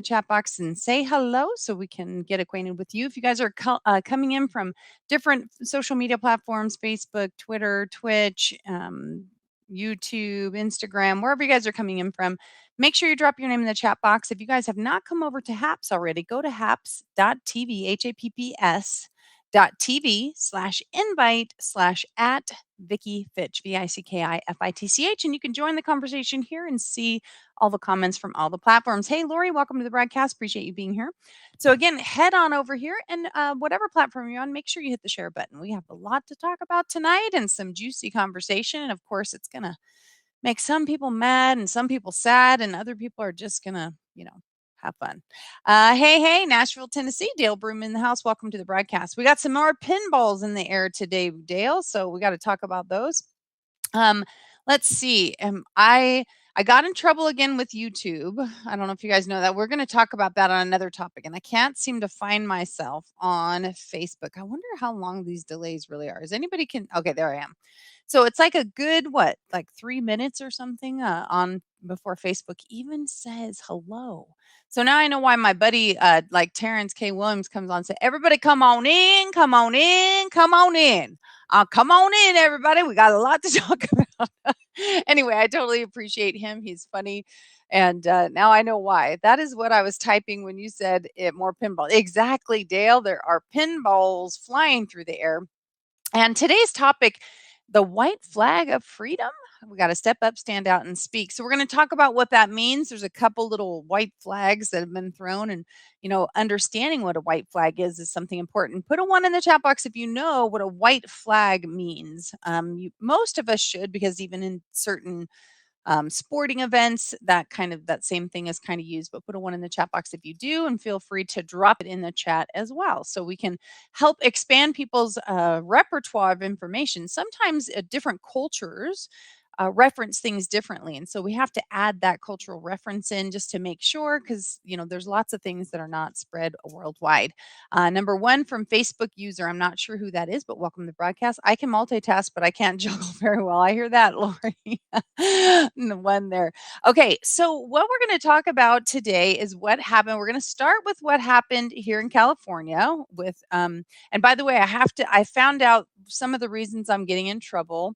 chat box and say hello so we can get acquainted with you. If you guys are coming in from different social media platforms, Facebook, Twitter, Twitch, YouTube, Instagram, wherever you guys are coming in from, make sure you drop your name in the chat box. If you guys have not come over to Haps already, go to haps.tv, HAPPS.tv/invite/at Vicky Fitch, VICKIFITCH, and you can join the conversation here and see all the comments from all the platforms. Hey, Lori, welcome to the broadcast. Appreciate you being here. So, again, head on over here and whatever platform you're on, make sure you hit the share button. We have a lot to talk about tonight and some juicy conversation. And of course, it's going to make some people mad and some people sad, and other people are just going to, have fun. Hey, Nashville, Tennessee. Dale Broom in the house. Welcome to the broadcast. We got some more pinballs in the air today, Dale. So we got to talk about those. Let's see. I got in trouble again with YouTube. I don't know if you guys know that. We're going to talk about that on another topic. And I can't seem to find myself on Facebook. I wonder how long these delays really are. Is anybody can? Okay, there I am. So it's like a good what, like 3 minutes or something on before Facebook even says hello. So now I know why my buddy, like Terrence K. Williams, comes on and say, "Everybody, come on in, come on in, come on in." Come on in, everybody. We got a lot to talk about. Anyway, I totally appreciate him. He's funny. And now I know why. That is what I was typing when you said it, more pinball. Exactly, Dale. There are pinballs flying through the air. And today's topic, the white flag of freedom. We got to step up, stand out, and speak. So we're going to talk about what that means. There's a couple little white flags that have been thrown, and understanding what a white flag is something important. Put a one in the chat box if you know what a white flag means. Most of us should, because even in certain sporting events, that same thing is kind of used. But put a one in the chat box if you do, and feel free to drop it in the chat as well, so we can help expand people's repertoire of information. Sometimes different cultures reference things differently, and so we have to add that cultural reference in just to make sure, because there's lots of things that are not spread worldwide. Number one from Facebook user, I'm not sure who that is, but welcome to the broadcast. I can multitask, but I can't juggle very well. I hear that, Lori. The one there. Okay, so what we're going to talk about today is what happened. We're going to start with what happened here in California with and by the way, I found out some of the reasons I'm getting in trouble.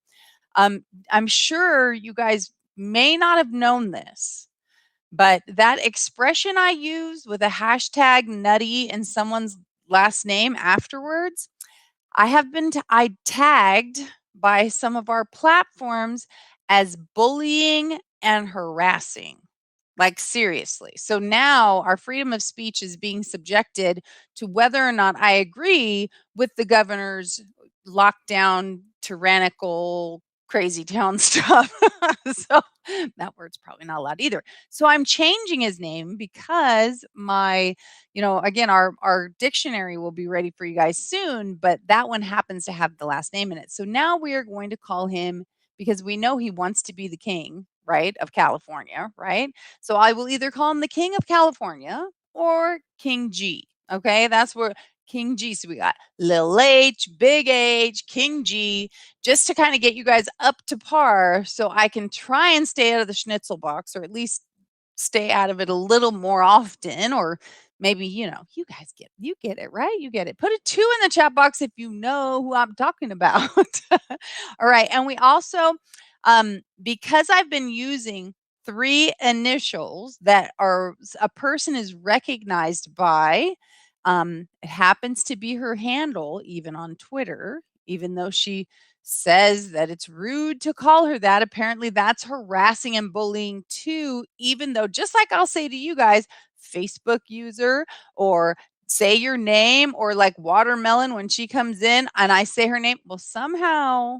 I'm sure you guys may not have known this, but that expression I used with a hashtag nutty and someone's last name afterwards, I tagged by some of our platforms as bullying and harassing. Like, seriously. So now our freedom of speech is being subjected to whether or not I agree with the governor's lockdown, tyrannical, crazy town stuff. So that word's probably not allowed either. So I'm changing his name because again, our dictionary will be ready for you guys soon, but that one happens to have the last name in it. So now we are going to call him, because we know he wants to be the king, right, of California, right? So I will either call him the King of California or King G. Okay, that's where King G. So we got Lil H, Big H, King G, just to kind of get you guys up to par so I can try and stay out of the schnitzel box, or at least stay out of it a little more often. Or maybe, you guys get it, right? You get it. Put a 2 in the chat box if you know who I'm talking about. All right. And we also, because I've been using 3 initials that a person is recognized by, it happens to be her handle, even on Twitter, even though she says that it's rude to call her that. Apparently, that's harassing and bullying too, even though, just like I'll say to you guys, Facebook user, or say your name, or like Watermelon when she comes in and I say her name, well, somehow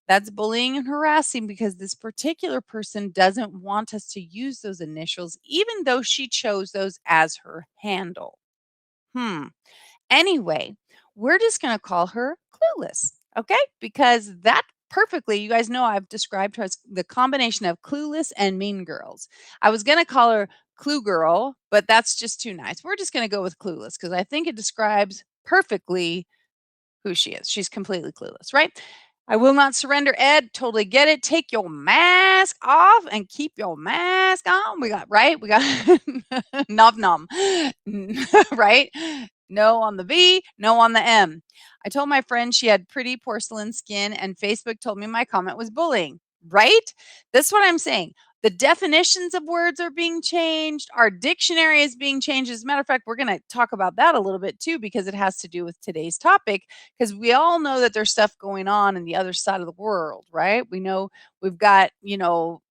that's bullying and harassing, because this particular person doesn't want us to use those initials, even though she chose those as her handle. Anyway, we're just going to call her Clueless, okay? Because that perfectly, you guys know I've described her as the combination of Clueless and Mean Girls. I was going to call her Clue Girl, but that's just too nice. We're just going to go with Clueless because I think it describes perfectly who she is. She's completely clueless, right? I will not surrender, Ed. Totally get it. Take your mask off and keep your mask on. We got right. We got nom nom, right? No on the V, no on the M. I told my friend she had pretty porcelain skin, and Facebook told me my comment was bullying. Right? That's what I'm saying. The definitions of words are being changed. Our dictionary is being changed. As a matter of fact, we're going to talk about that a little bit too, because it has to do with today's topic, because we all know that there's stuff going on in the other side of the world, right? We know we've got,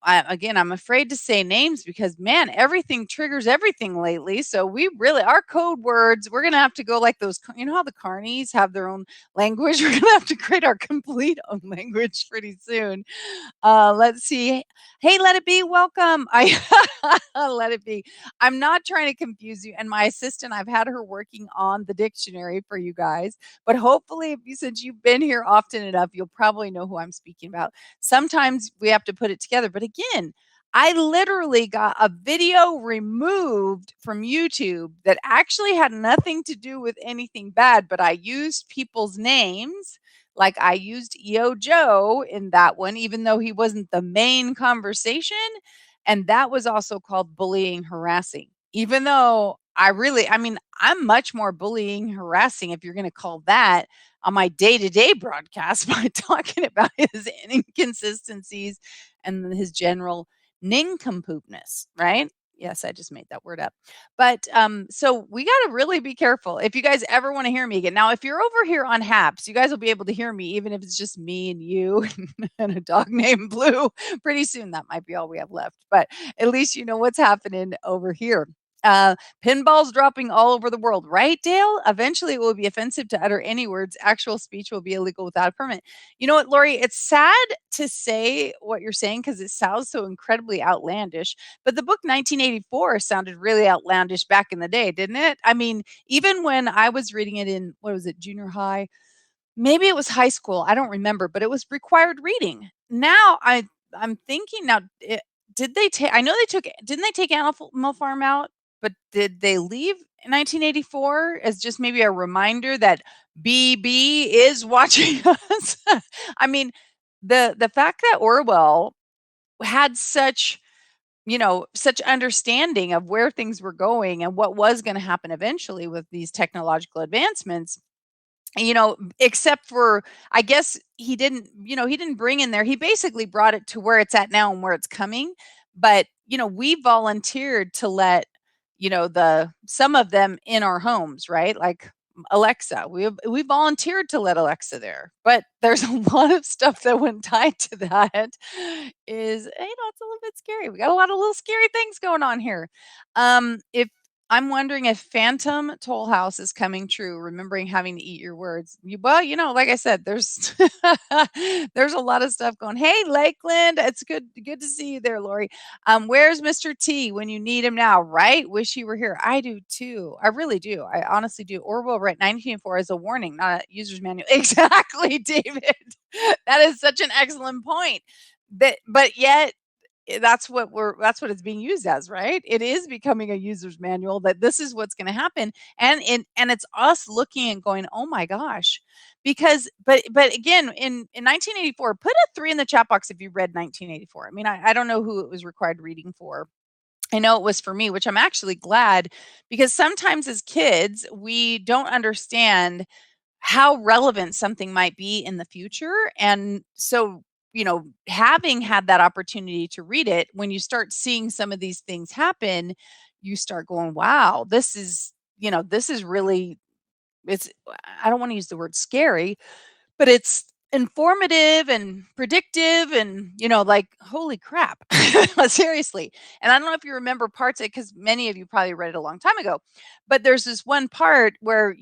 again, I'm afraid to say names because, man, everything triggers everything lately. So we really, our code words, we're going to have to go like those, how the carnies have their own language? We're going to have to create our complete own language pretty soon. Let's see. Hey, let it be. Welcome. I let it be. I'm not trying to confuse you. And my assistant, I've had her working on the dictionary for you guys. But hopefully, if you since you've been here often enough, you'll probably know who I'm speaking about. Sometimes we have to put it together. But again, I literally got a video removed from YouTube that actually had nothing to do with anything bad, but I used people's names. Like I used EO Joe in that one, even though he wasn't the main conversation. And that was also called bullying, harassing. Even though I'm much more bullying, harassing, if you're going to call that, on my day to day broadcast by talking about his inconsistencies and his general nincompoopness, right? Yes, I just made that word up. But so we got to really be careful if you guys ever want to hear me again. Now, if you're over here on Haps, you guys will be able to hear me, even if it's just me and you and a dog named Blue. Pretty soon, that might be all we have left. But at least you know what's happening over here. Pinballs dropping all over the world, right, Dale? Eventually, it will be offensive to utter any words. Actual speech will be illegal without a permit. You know what, Lori? It's sad to say what you're saying because it sounds so incredibly outlandish. But the book 1984 sounded really outlandish back in the day, didn't it? I mean, even when I was reading it in, what was it, junior high? Maybe it was high school. I don't remember, but it was required reading. Now I'm thinking now, did they take? I know they took. Didn't they take Animal Farm out? But did they leave in 1984 as just maybe a reminder that BB is watching us? I mean, the fact that Orwell had such understanding of where things were going and what was going to happen eventually with these technological advancements, except for, I guess he didn't bring in there, he basically brought it to where it's at now and where it's coming. But we volunteered to let the some of them in our homes, right? Like Alexa, we volunteered to let Alexa there, but there's a lot of stuff that went tied to that. Is it's a little bit scary. We got a lot of little scary things going on here. If I'm wondering if Phantom Toll House is coming true, remembering having to eat your words. Well, like I said, there's there's a lot of stuff going. Hey, Lakeland, it's good to see you there, Lori. Where's Mr. T when you need him now, right? Wish he were here. I do too. I really do. I honestly do. Orwell wrote 1984 as a warning, not a user's manual. Exactly, David. That is such an excellent point. But yet that's what it's being used as, right? It is becoming a user's manual that this is what's going to happen. And it's us looking and going, oh my gosh. Because but again, in 1984, put a 3 in the chat box if you read 1984. I mean, I don't know who it was required reading for. I know it was for me, which I'm actually glad, because sometimes as kids we don't understand how relevant something might be in the future. And so, having had that opportunity to read it, when you start seeing some of these things happen, you start going, wow, this is really, it's, I don't want to use the word scary, but it's informative and predictive and, like, holy crap. Seriously. And I don't know if you remember parts of it, because many of you probably read it a long time ago, but there's this one part where,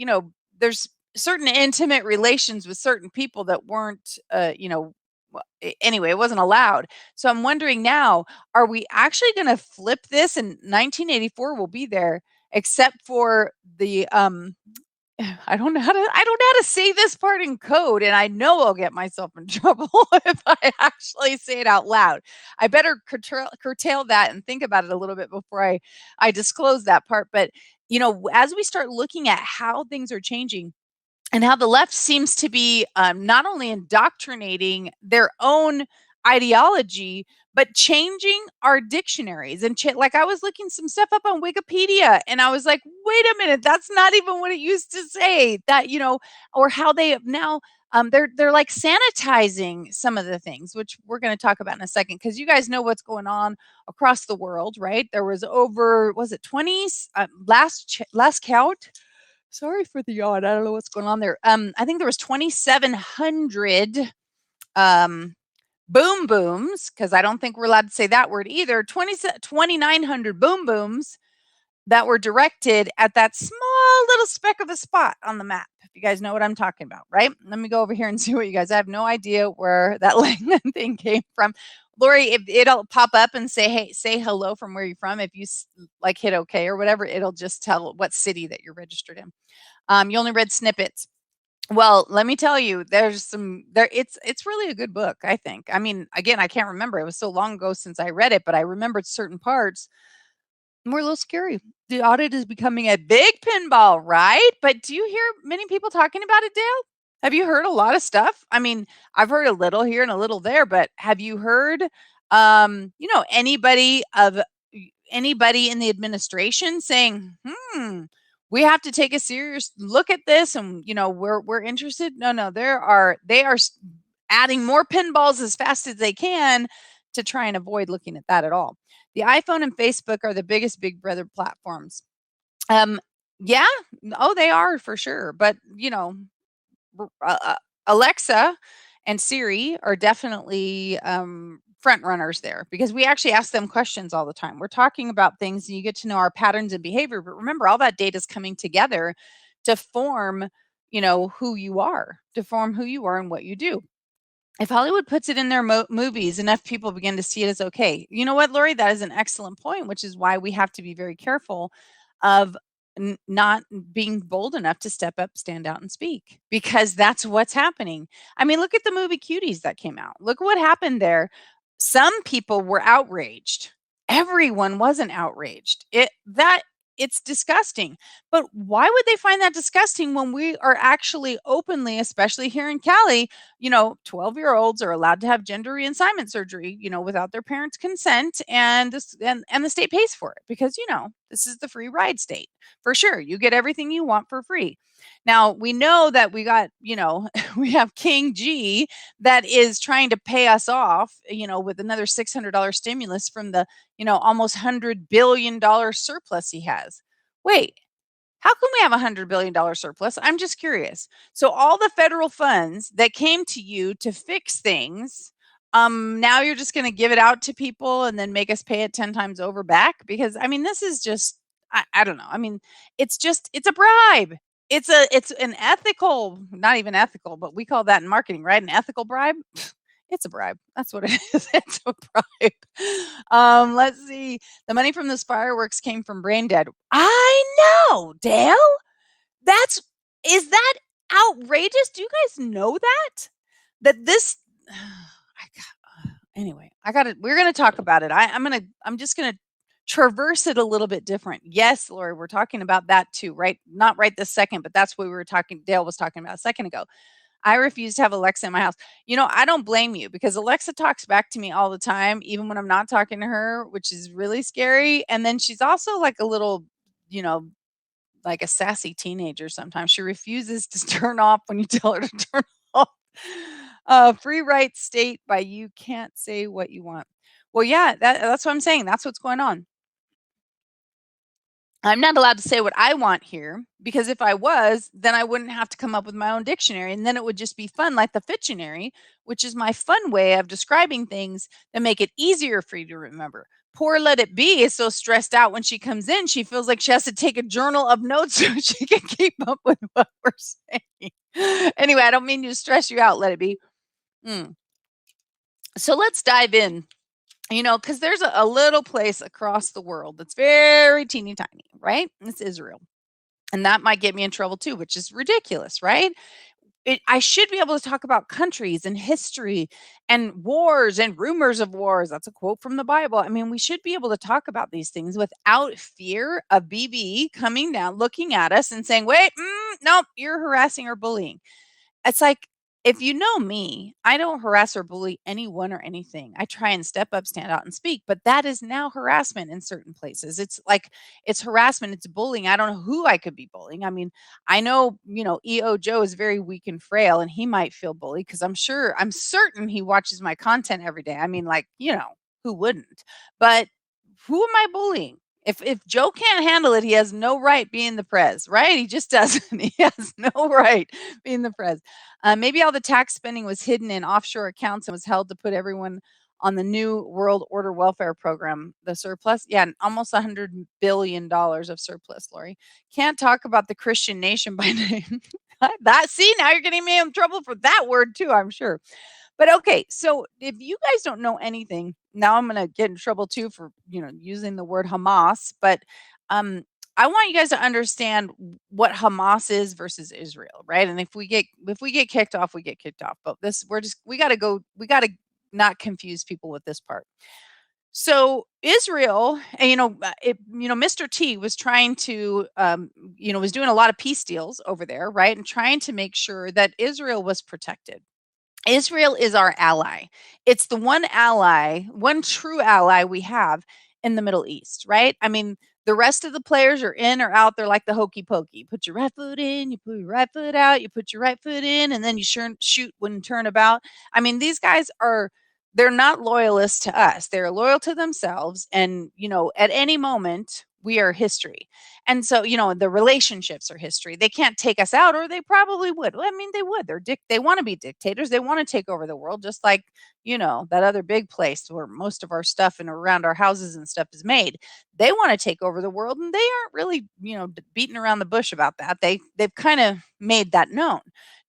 there's certain intimate relations with certain people that weren't, anyway, it wasn't allowed. So I'm wondering now, are we actually going to flip this, and 1984 will be there, except for the I don't know how to say this part in code, and I know I'll get myself in trouble if I actually say it out loud. I better curtail that and think about it a little bit before I disclose that part. But as we start looking at how things are changing, and how the left seems to be not only indoctrinating their own ideology, but changing our dictionaries. And like I was looking some stuff up on Wikipedia, and I was like, wait a minute, that's not even what it used to say. That, or how they have now. They're like sanitizing some of the things, which we're going to talk about in a second, because you guys know what's going on across the world, right? There was over, was it 20 last count? Sorry for the yawn. I don't know what's going on there. I think there was 2,700 boom booms, because I don't think we're allowed to say that word either. 2,900 boom booms that were directed at that small little speck of a spot on the map. If you guys know what I'm talking about, right? Let me go over here and see what you guys. I have no idea where that Langland thing came from. Lori, if it'll pop up and say, hey, say hello from where you're from. If you like hit OK or whatever, it'll just tell what city that you're registered in. You only read snippets. Well, let me tell you, there's some there. It's really a good book, I think. I mean, again, I can't remember. It was so long ago since I read it, but I remembered certain parts. More a little scary. The audit is becoming a big pinball, right? But do you hear many people talking about it, Dale? Have you heard a lot of stuff? I mean, I've heard a little here and a little there, but have you heard, anybody in the administration saying, we have to take a serious look at this, and we're interested? No, they are adding more pinballs as fast as they can to try and avoid looking at that at all. The iPhone and Facebook are the biggest Big Brother platforms. Yeah, oh, they are for sure. But Alexa and Siri are definitely front runners there, because we actually ask them questions all the time. We're talking about things and you get to know our patterns and behavior. But remember, all that data is coming together to form, who you are, and what you do. If Hollywood puts it in their movies, enough people begin to see it as okay. You know what, Lori? That is an excellent point, which is why we have to be very careful of not being bold enough to step up, stand out, and speak, because that's what's happening. I mean, look at the movie Cuties that came out. Look what happened there. Some people were outraged. Everyone wasn't outraged. It's disgusting. But why would they find that disgusting when we are actually openly, especially here in Cali, 12-year-olds are allowed to have gender reassignment surgery, without their parents' consent, and the state pays for it, because this is the free ride state. For sure, you get everything you want for free. Now, we know that we got, we have King G that is trying to pay us off, with another $600 stimulus from the, almost $100 billion surplus he has. Wait, how can we have $100 billion surplus? I'm just curious. So all the federal funds that came to you to fix things, now you're just going to give it out to people and then make us pay it 10 times over back? Because I mean, this is just, I don't know. I mean, it's a bribe. It's an ethical, not even ethical, but we call that in marketing, right? An ethical bribe. It's a bribe. That's what it is. It's a bribe. Let's see. The money from those fireworks came from Brain Dead. I know, Dale. Is that outrageous? Do you guys know that? That this anyway, we're gonna talk about it. I'm just gonna traverse it a little bit different. Yes, Lori, we're talking about that too, right? Not right this second, but that's what Dale was talking about a second ago. I refuse to have Alexa in my house. I don't blame you, because Alexa talks back to me all the time, even when I'm not talking to her, which is really scary. And then she's also like a little, like a sassy teenager sometimes. She refuses to turn off when you tell her to turn off. Free right state by you can't say what you want. Well, yeah, that's what I'm saying. That's what's going on. I'm not allowed to say what I want here, because if I was, then I wouldn't have to come up with my own dictionary, and then it would just be fun, like the Fictionary, which is my fun way of describing things that make it easier for you to remember. Poor Let It Be is so stressed out when she comes in, she feels like she has to take a journal of notes so she can keep up with what we're saying. Anyway, I don't mean to stress you out, Let It Be. So let's dive in. Because there's a little place across the world that's very teeny tiny, right? It's Israel. And that might get me in trouble too, which is ridiculous, right? I should be able to talk about countries and history and wars and rumors of wars. That's a quote from the Bible. I mean, we should be able to talk about these things without fear of BBE coming down, looking at us and saying, wait, nope, you're harassing or bullying. It's like, if you know me, I don't harass or bully anyone or anything. I try and step up, stand out, and speak, but that is now harassment in certain places. It's like, it's harassment, it's bullying. I don't know who I could be bullying. I mean, I know, EO Joe is very weak and frail, and he might feel bullied because I'm certain he watches my content every day. I mean, like, who wouldn't? But who am I bullying? If Joe can't handle it, he has no right being the prez, right? He just doesn't. He has no right being the prez. Maybe all the tax spending was hidden in offshore accounts and was held to put everyone on the new World Order Welfare Program, the surplus. Yeah, almost $100 billion of surplus, Lori. Can't talk about the Christian nation by name. See, now you're getting me in trouble for that word too, I'm sure. But okay, so if you guys don't know anything, now I'm gonna get in trouble too for using the word Hamas. But I want you guys to understand what Hamas is versus Israel, right? And if we get kicked off, we get kicked off. But we gotta not confuse people with this part. So Israel, and Mr. T was trying to, was doing a lot of peace deals over there, right, and trying to make sure that Israel was protected. Israel is our ally. It's the one ally, one true ally we have in the Middle East, right? I mean, the rest of the players are in or out. They're like the hokey pokey. You put your right foot in, you put your right foot out, you put your right foot in, and then you shoot when turn about. I mean, these guys they're not loyalists to us. They're loyal to themselves. And, at any moment, we are history. And so, the relationships are history. They can't take us out, or they probably would. Well, I mean, they would. They want to be dictators. They want to take over the world, just like, that other big place where most of our stuff and around our houses and stuff is made. They want to take over the world, and they aren't really, beating around the bush about that. They've kind of made that known.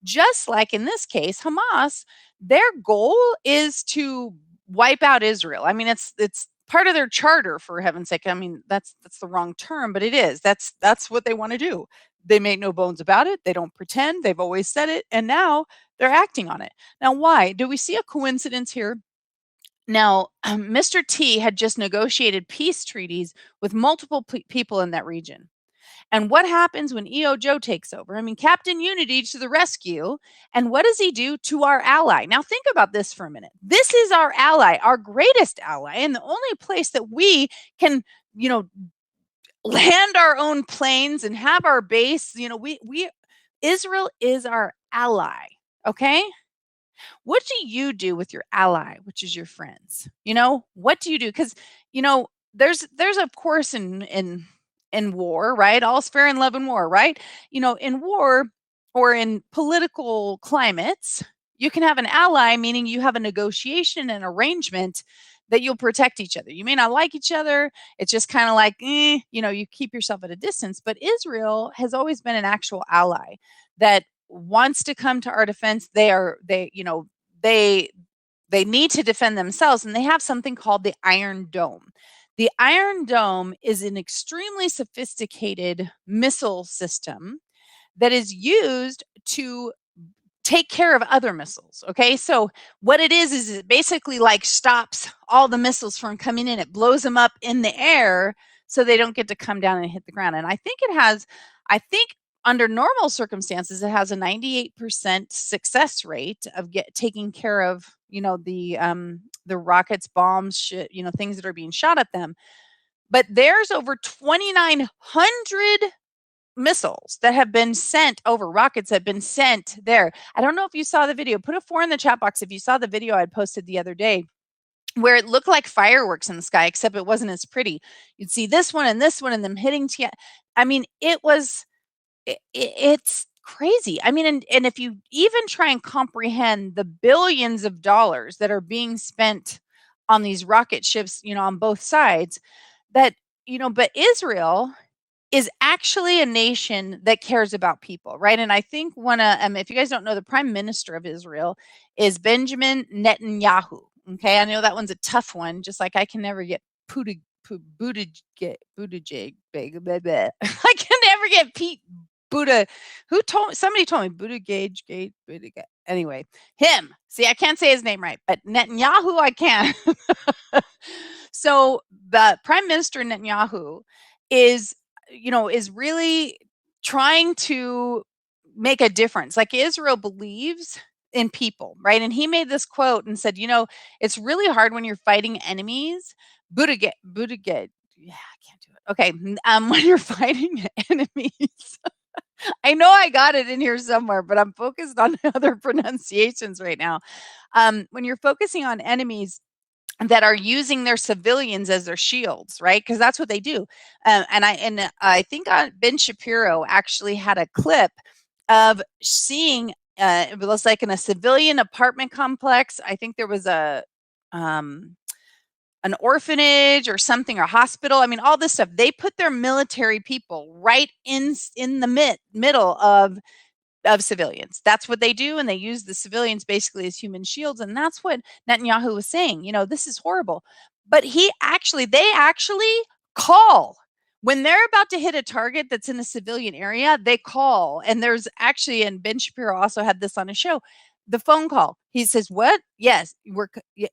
Just like in this case, Hamas, their goal is to wipe out Israel. I mean, it's part of their charter, for heaven's sake. I mean, that's the wrong term, but it is. That's what they want to do. They make no bones about it. They don't pretend. They've always said it, and now they're acting on it. Now, why? Do we see a coincidence here? Now, Mr. T had just negotiated peace treaties with multiple people in that region. And what happens when EO Joe takes over? I mean, Captain Unity to the rescue. And what does he do to our ally? Now, think about this for a minute. This is our ally, our greatest ally, and the only place that we can, land our own planes and have our base. Israel is our ally. Okay. What do you do with your ally, which is your friends? What do you do? Because, there's of course in war, right? All's fair in love and war, right? In war or in political climates, you can have an ally, meaning you have a negotiation and arrangement that you'll protect each other. You may not like each other. It's just kind of like, you keep yourself at a distance. But Israel has always been an actual ally that wants to come to our defense. They need to defend themselves, and they have something called the Iron Dome. The Iron Dome is an extremely sophisticated missile system that is used to take care of other missiles. Okay, so what it is it basically like stops all the missiles from coming in. It blows them up in the air so they don't get to come down and hit the ground. And I think under normal circumstances, it has a 98% success rate of taking care of, the rockets, bombs, things that are being shot at them. But there's over 2,900 missiles that have been sent over, rockets that have been sent there. I don't know if you saw the video. Put a 4 in the chat box if you saw the video I posted the other day, where it looked like fireworks in the sky, except it wasn't as pretty. You'd see this one and them hitting together. I mean, it's crazy. I mean, and if you even try and comprehend the billions of dollars that are being spent on these rocket ships, on both sides, but Israel is actually a nation that cares about people, right? And I think if you guys don't know, the prime minister of Israel is Benjamin Netanyahu. Okay, I know that one's a tough one, just like I can never get Buttigieg. I can never get Pete Buddha, somebody told me Buddha Gage, anyway, him. See, I can't say his name right, but Netanyahu, I can. So the Prime Minister Netanyahu is, is really trying to make a difference. Like Israel believes in people, right? And he made this quote and said, it's really hard when you're fighting enemies. Buddha, yeah, I can't do it. Okay, when you're fighting enemies, I know I got it in here somewhere, but I'm focused on other pronunciations right now. When you're focusing on enemies that are using their civilians as their shields, right? Because that's what they do. I think Ben Shapiro actually had a clip of seeing it was like in a civilian apartment complex. I think there was an orphanage or something, or hospital. I mean, all this stuff. They put their military people right in the middle of civilians. That's what they do, and they use the civilians basically as human shields. And that's what Netanyahu was saying. This is horrible. But they actually call when they're about to hit a target that's in a civilian area. They call, and there's actually, and Ben Shapiro also had this on a show. The phone call. He says, "What? Yes,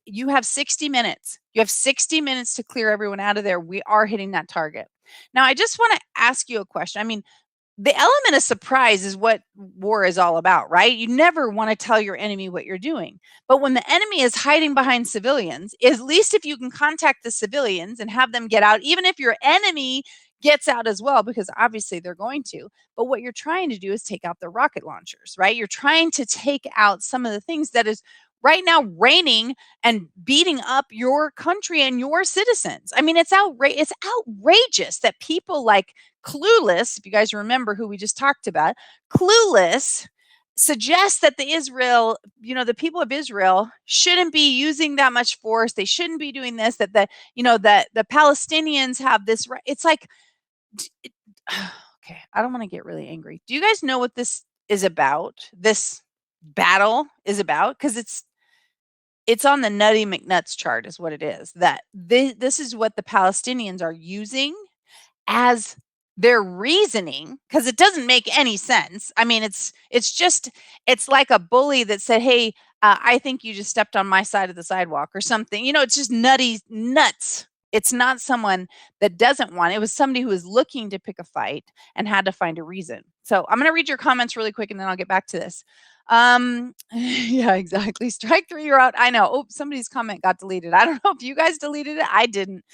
you have 60 minutes. You have 60 minutes to clear everyone out of there. We are hitting that target." Now, I just want to ask you a question. I mean, the element of surprise is what war is all about, right? You never want to tell your enemy what you're doing. But when the enemy is hiding behind civilians, at least if you can contact the civilians and have them get out, even if your enemy gets out as well, because obviously they're going to. But what you're trying to do is take out the rocket launchers, right? You're trying to take out some of the things that is right now raining and beating up your country and your citizens. I mean, it's outrageous that people like Clueless, if you guys remember who we just talked about, Clueless suggests that the people of Israel shouldn't be using that much force. They shouldn't be doing this, that the Palestinians have this right. It's like, okay, I don't want to get really angry. Do you guys know what this is about? This battle is about? Because it's on the Nutty McNuts chart is what it is. That this is what the Palestinians are using as their reasoning, because it doesn't make any sense. I mean, it's like a bully that said, "Hey, I think you just stepped on my side of the sidewalk," or something. It's just nuts. It's not someone that doesn't want it. It was somebody who was looking to pick a fight and had to find a reason. So I'm going to read your comments really quick, and then I'll get back to this. Yeah, exactly. Strike 3, you're out. I know. Oh, somebody's comment got deleted. I don't know if you guys deleted it. I didn't.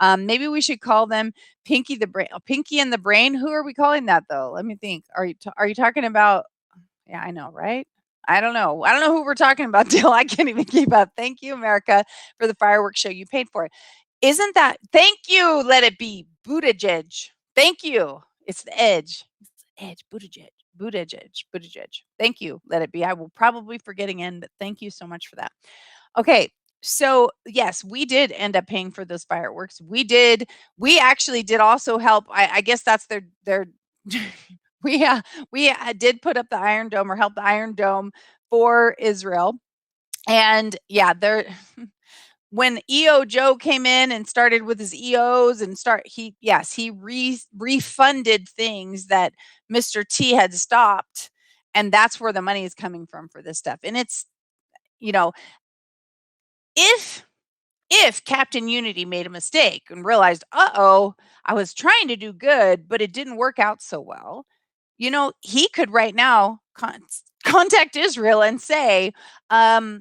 Maybe we should call them Pinky and the Brain. Who are we calling that though? Let me think. Are you talking about? Yeah, I know, right? I don't know. I don't know who we're talking about, Dill. I can't even keep up. Thank you, America, for the fireworks show. You paid for it. Isn't that? Thank you. Let it be Buttigieg. Thank you. It's the edge. It's the edge. Buttigieg. Thank you. Let it be. I will probably forget again, but thank you so much for that. Okay. So yes, we did end up paying for those fireworks. We did. We actually did also help. I guess that's their we did put up the Iron Dome, or help the Iron Dome for Israel. And yeah, when EO Joe came in and started with his EOs and he refunded things that Mr. T had stopped, and that's where the money is coming from for this stuff. And it's, if Captain Unity made a mistake and realized, I was trying to do good, but it didn't work out so well, he could right now contact Israel and say,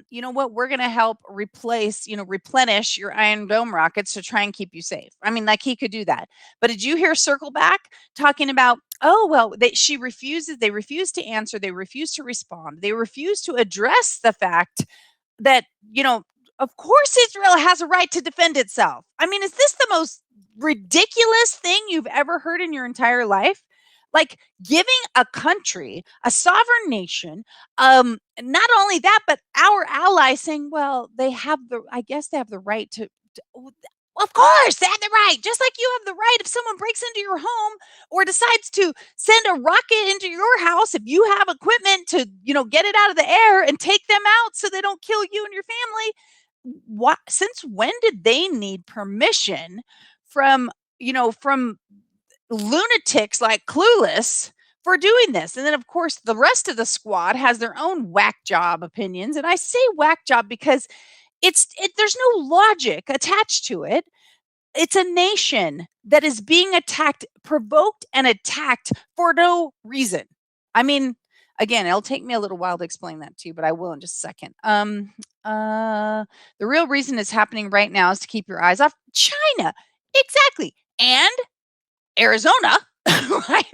you know what, we're going to help replenish your Iron Dome rockets to try and keep you safe. I mean, like, he could do that. But did you hear Circle Back talking about, they refused to answer. They refused to respond. They refused to address the fact that, of course Israel has a right to defend itself. I mean, is this the most ridiculous thing you've ever heard in your entire life? Like, giving a country, a sovereign nation, not only that, but our allies saying, well, I guess they have the right to of course, they have the right. Just like you have the right if someone breaks into your home or decides to send a rocket into your house, if you have equipment to, get it out of the air and take them out so they don't kill you and your family. Since when did they need permission from lunatics like Clueless for doing this. And then, of course, the rest of the squad has their own whack job opinions. And I say whack job because there's no logic attached to it. It's a nation that is being attacked, provoked and attacked for no reason. I mean, again, it'll take me a little while to explain that to you, but I will in just a second. The real reason it's happening right now is to keep your eyes off China. Exactly. And Arizona, right?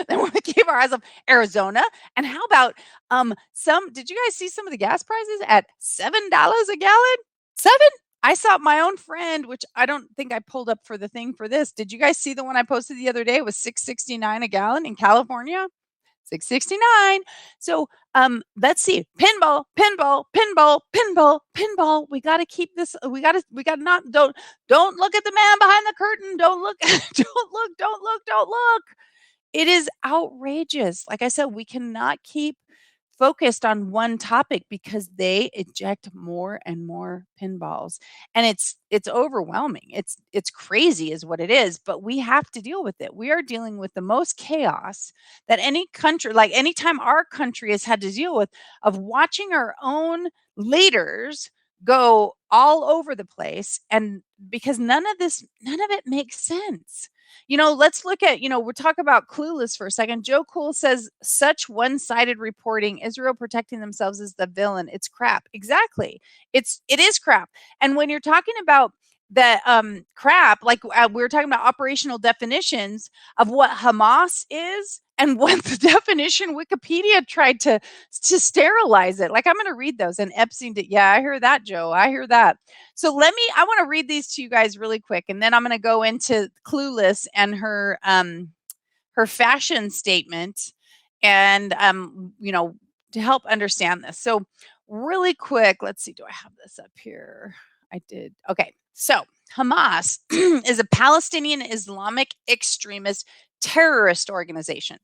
They want to keep our eyes off Arizona. And how about did you guys see some of the gas prices at $7 a gallon? 7? I saw my own friend, which I don't think I pulled up for the thing for this. Did you guys see the one I posted the other day? It was $6.69 a gallon in California. 669. So let's see. Pinball, pinball, pinball, pinball, pinball. We got to keep this. We got to not don't look at the man behind the curtain. Don't look, don't look. It is outrageous. Like I said, we cannot keep focused on one topic because they eject more and more pinballs, and it's overwhelming. It's crazy is what it is, but we have to deal with it. We are dealing with the most chaos that any country, like anytime our country has had to deal with, of watching our own leaders go all over the place, and because none of it makes sense. Let's look at, we'll talk about Clueless for a second. Joe Cool says, such one sided reporting, Israel protecting themselves as the villain. It's crap. Exactly. It is crap. And when you're talking about the crap, like we were talking about operational definitions of what Hamas is and what the definition Wikipedia tried to sterilize it. Like, I'm going to read those. And Epstein did. Yeah, I hear that, Joe. I hear that. So I want to read these to you guys really quick, and then I'm going to go into Clueless and her fashion statement, and to help understand this. So really quick, let's see. Do I have this up here? I did. Okay. So Hamas is a Palestinian Islamic extremist terrorist organization.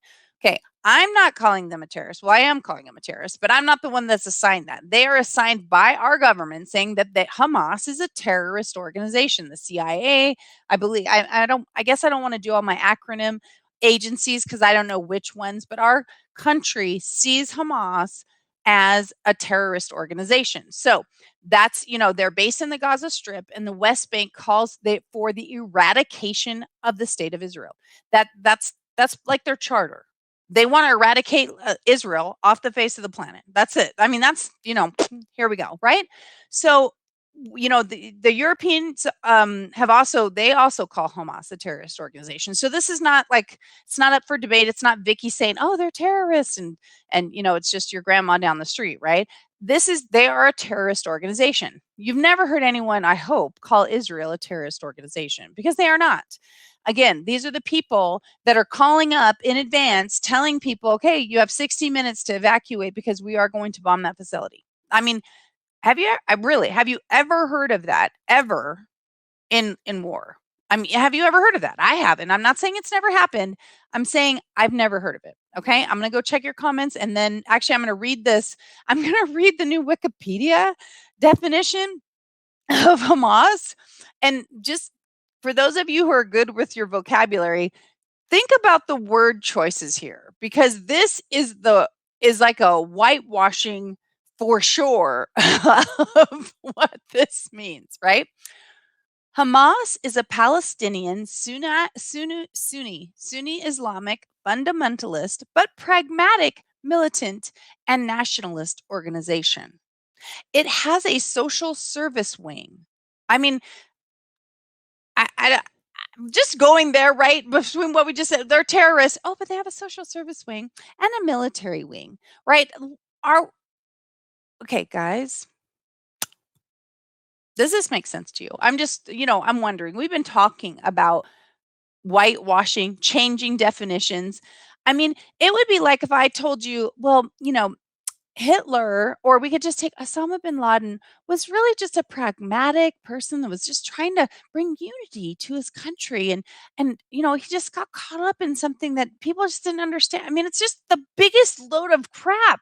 Okay, I'm not calling them a terrorist. Well, I am calling them a terrorist, but I'm not the one that's assigned that. They are assigned by our government, saying that Hamas is a terrorist organization. The CIA, I believe. I guess I don't want to do all my acronym agencies because I don't know which ones, but our country sees Hamas as a terrorist organization. So that's, they're based in the Gaza Strip, and the West Bank calls for the eradication of the state of Israel. That's like their charter. They want to eradicate Israel off the face of the planet. That's it. I mean, that's, here we go, right? So, the Europeans they also call Hamas a terrorist organization. So this is not like, it's not up for debate. It's not Vicky saying, oh, they're terrorists, and it's just your grandma down the street, right? They are a terrorist organization. You've never heard anyone, I hope, call Israel a terrorist organization, because they are not. Again, these are the people that are calling up in advance, telling people, okay, you have 60 minutes to evacuate because we are going to bomb that facility. I mean, have you ever heard of that ever in war? I mean, have you ever heard of that? I haven't. I'm not saying it's never happened. I'm saying I've never heard of it. Okay. I'm going to go check your comments, and then actually I'm going to read this. I'm going to read the new Wikipedia definition of Hamas. And just for those of you who are good with your vocabulary, think about the word choices here, because this is like a whitewashing for sure of what this means, right? Hamas is a Palestinian Sunni Islamic fundamentalist but pragmatic militant and nationalist organization. It has a social service wing. I mean, just going there, right, between what we just said, they're terrorists. Oh, but they have a social service wing and a military wing, right? Okay, guys, does this make sense to you? I'm just, I'm wondering. We've been talking about whitewashing, changing definitions. I mean, it would be like if I told you, well, Hitler, or we could just take Osama bin Laden, was really just a pragmatic person that was just trying to bring unity to his country. And he just got caught up in something that people just didn't understand. I mean, it's just the biggest load of crap.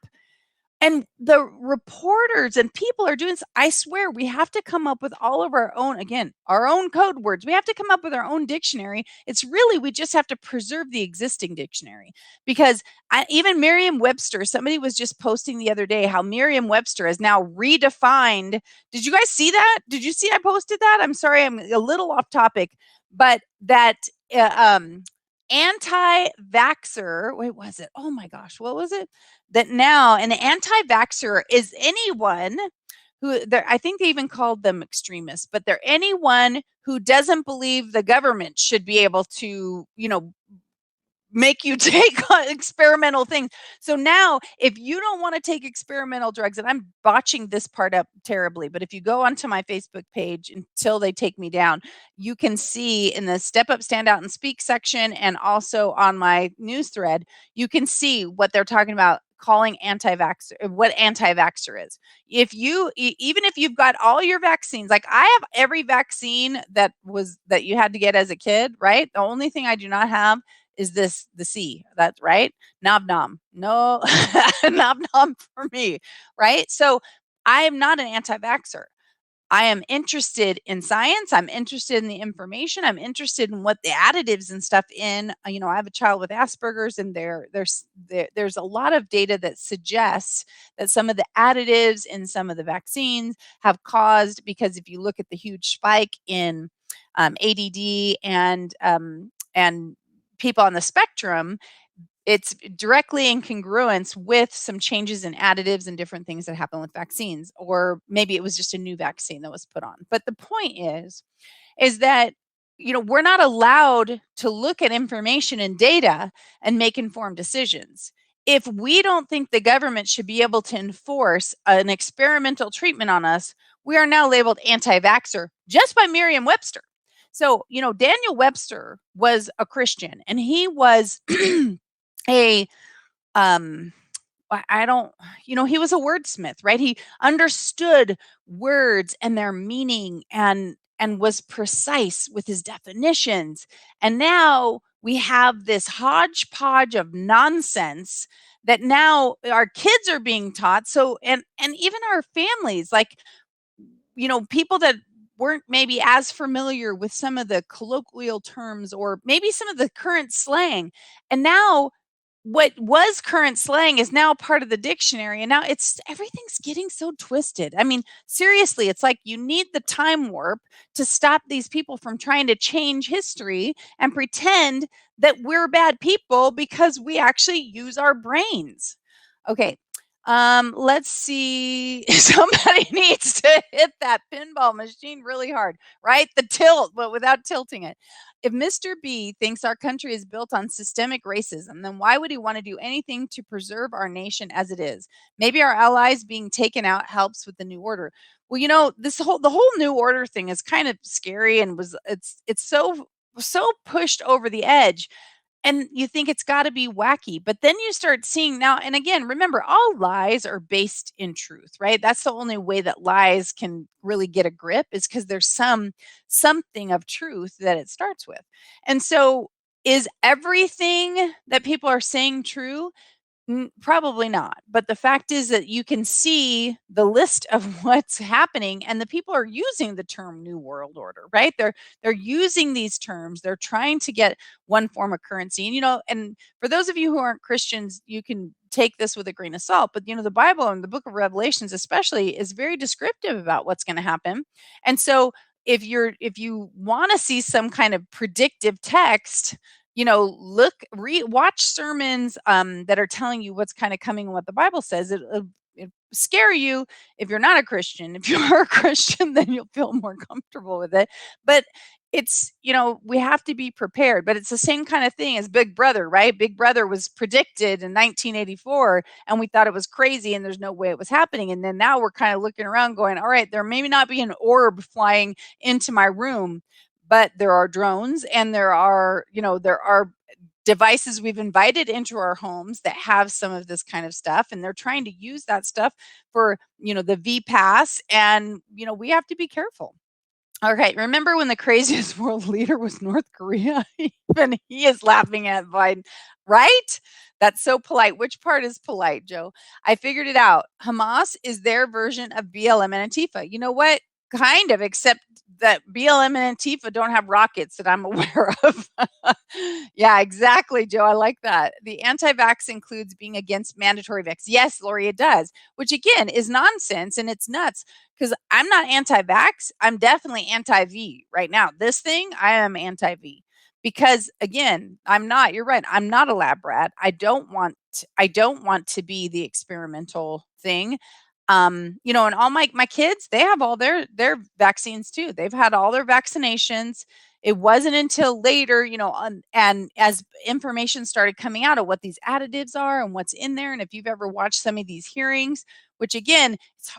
And the reporters and people are doing I swear we have to come up with all of our own, again, our own code words. We have to come up with our own dictionary. It's really, we just have to preserve the existing dictionary because even Merriam-Webster, somebody was just posting the other day how Merriam-Webster is now redefined. Did you guys see that? Did you see I posted that? I'm sorry, I'm a little off topic, but that anti-vaxxer, wait, was it? Oh my gosh, what was it? That now an anti-vaxxer is anyone who, I think they even called them extremists, but they're anyone who doesn't believe the government should be able to, make you take experimental things. So now, if you don't want to take experimental drugs, and I'm botching this part up terribly, but if you go onto my Facebook page until they take me down, you can see in the Step Up, Stand Out, and Speak section, and also on my news thread, you can see what they're talking about calling anti-vaxxer, what anti-vaxxer is. If you even if you've got all your vaccines, like I have every vaccine that you had to get as a kid, right? The only thing I do not have is this the C. That's right. Nom nom. No, nom nom for me. Right. So I am not an anti vaxxer. I am interested in science. I'm interested in the information. I'm interested in what the additives and stuff in. I have a child with Asperger's, and there's a lot of data that suggests that some of the additives in some of the vaccines have caused, because if you look at the huge spike in ADD and people on the spectrum, it's directly in congruence with some changes in additives and different things that happen with vaccines, or maybe it was just a new vaccine that was put on. But the point is that we're not allowed to look at information and data and make informed decisions. If we don't think the government should be able to enforce an experimental treatment on us, we are now labeled anti-vaxxer just by Merriam-Webster. So, Daniel Webster was a Christian, and he was a I don't, he was a wordsmith, right? He understood words and their meaning, and was precise with his definitions. And now we have this hodgepodge of nonsense that now our kids are being taught. So, and even our families, like, people that weren't maybe as familiar with some of the colloquial terms or maybe some of the current slang. And now what was current slang is now part of the dictionary, and now everything's getting so twisted. I mean, seriously, it's like you need the time warp to stop these people from trying to change history and pretend that we're bad people because we actually use our brains. Okay. Let's see. Somebody needs to hit that pinball machine really hard, right? The tilt, but without tilting it. If Mr. B thinks our country is built on systemic racism, then why would he want to do anything to preserve our nation as it is? Maybe our allies being taken out helps with the new order. Well, the whole new order thing is kind of scary, and it's so pushed over the edge, and you think it's got to be wacky, but then you start seeing now, and again, remember, all lies are based in truth, right? That's the only way that lies can really get a grip, is because there's something of truth that it starts with. And so, is everything that people are saying true? Probably not. But the fact is that you can see the list of what's happening, and the people are using the term new world order, right? They're using these terms. They're trying to get one form of currency. And for those of you who aren't Christians, you can take this with a grain of salt, but the Bible and the book of Revelations especially is very descriptive about what's going to happen. And so if you want to see some kind of predictive text, watch sermons that are telling you what's kind of coming and what the Bible says. It'll scare you if you're not a Christian. If you're a Christian, then you'll feel more comfortable with it. But it's, we have to be prepared. But it's the same kind of thing as Big Brother, right? Big Brother was predicted in 1984, and we thought it was crazy and there's no way it was happening. And then now we're kind of looking around going, all right, there may not be an orb flying into my room, but there are drones, and there are devices we've invited into our homes that have some of this kind of stuff, and they're trying to use that stuff for the VPass, and we have to be careful. Okay, remember when the craziest world leader was North Korea? Even he is laughing at Biden, right? That's so polite. Which part is polite, Joe? I figured it out. Hamas is their version of BLM and Antifa. You know what? Kind of, except that BLM and Antifa don't have rockets that I'm aware of. Yeah, exactly, Joe. I like that. The anti-vax includes being against mandatory vax. Yes, Lori, it does, which again is nonsense and it's nuts because I'm not anti-vax. I'm definitely anti-V right now. This thing, I am anti-V because again, I'm not, you're right, I'm not a lab rat. I don't want to be the experimental thing. You know, and all my kids, they have all their vaccines too. They've had all their vaccinations. It wasn't until later, you know, and as information started coming out of what these additives are and what's in there, and if you've ever watched some of these hearings, which again,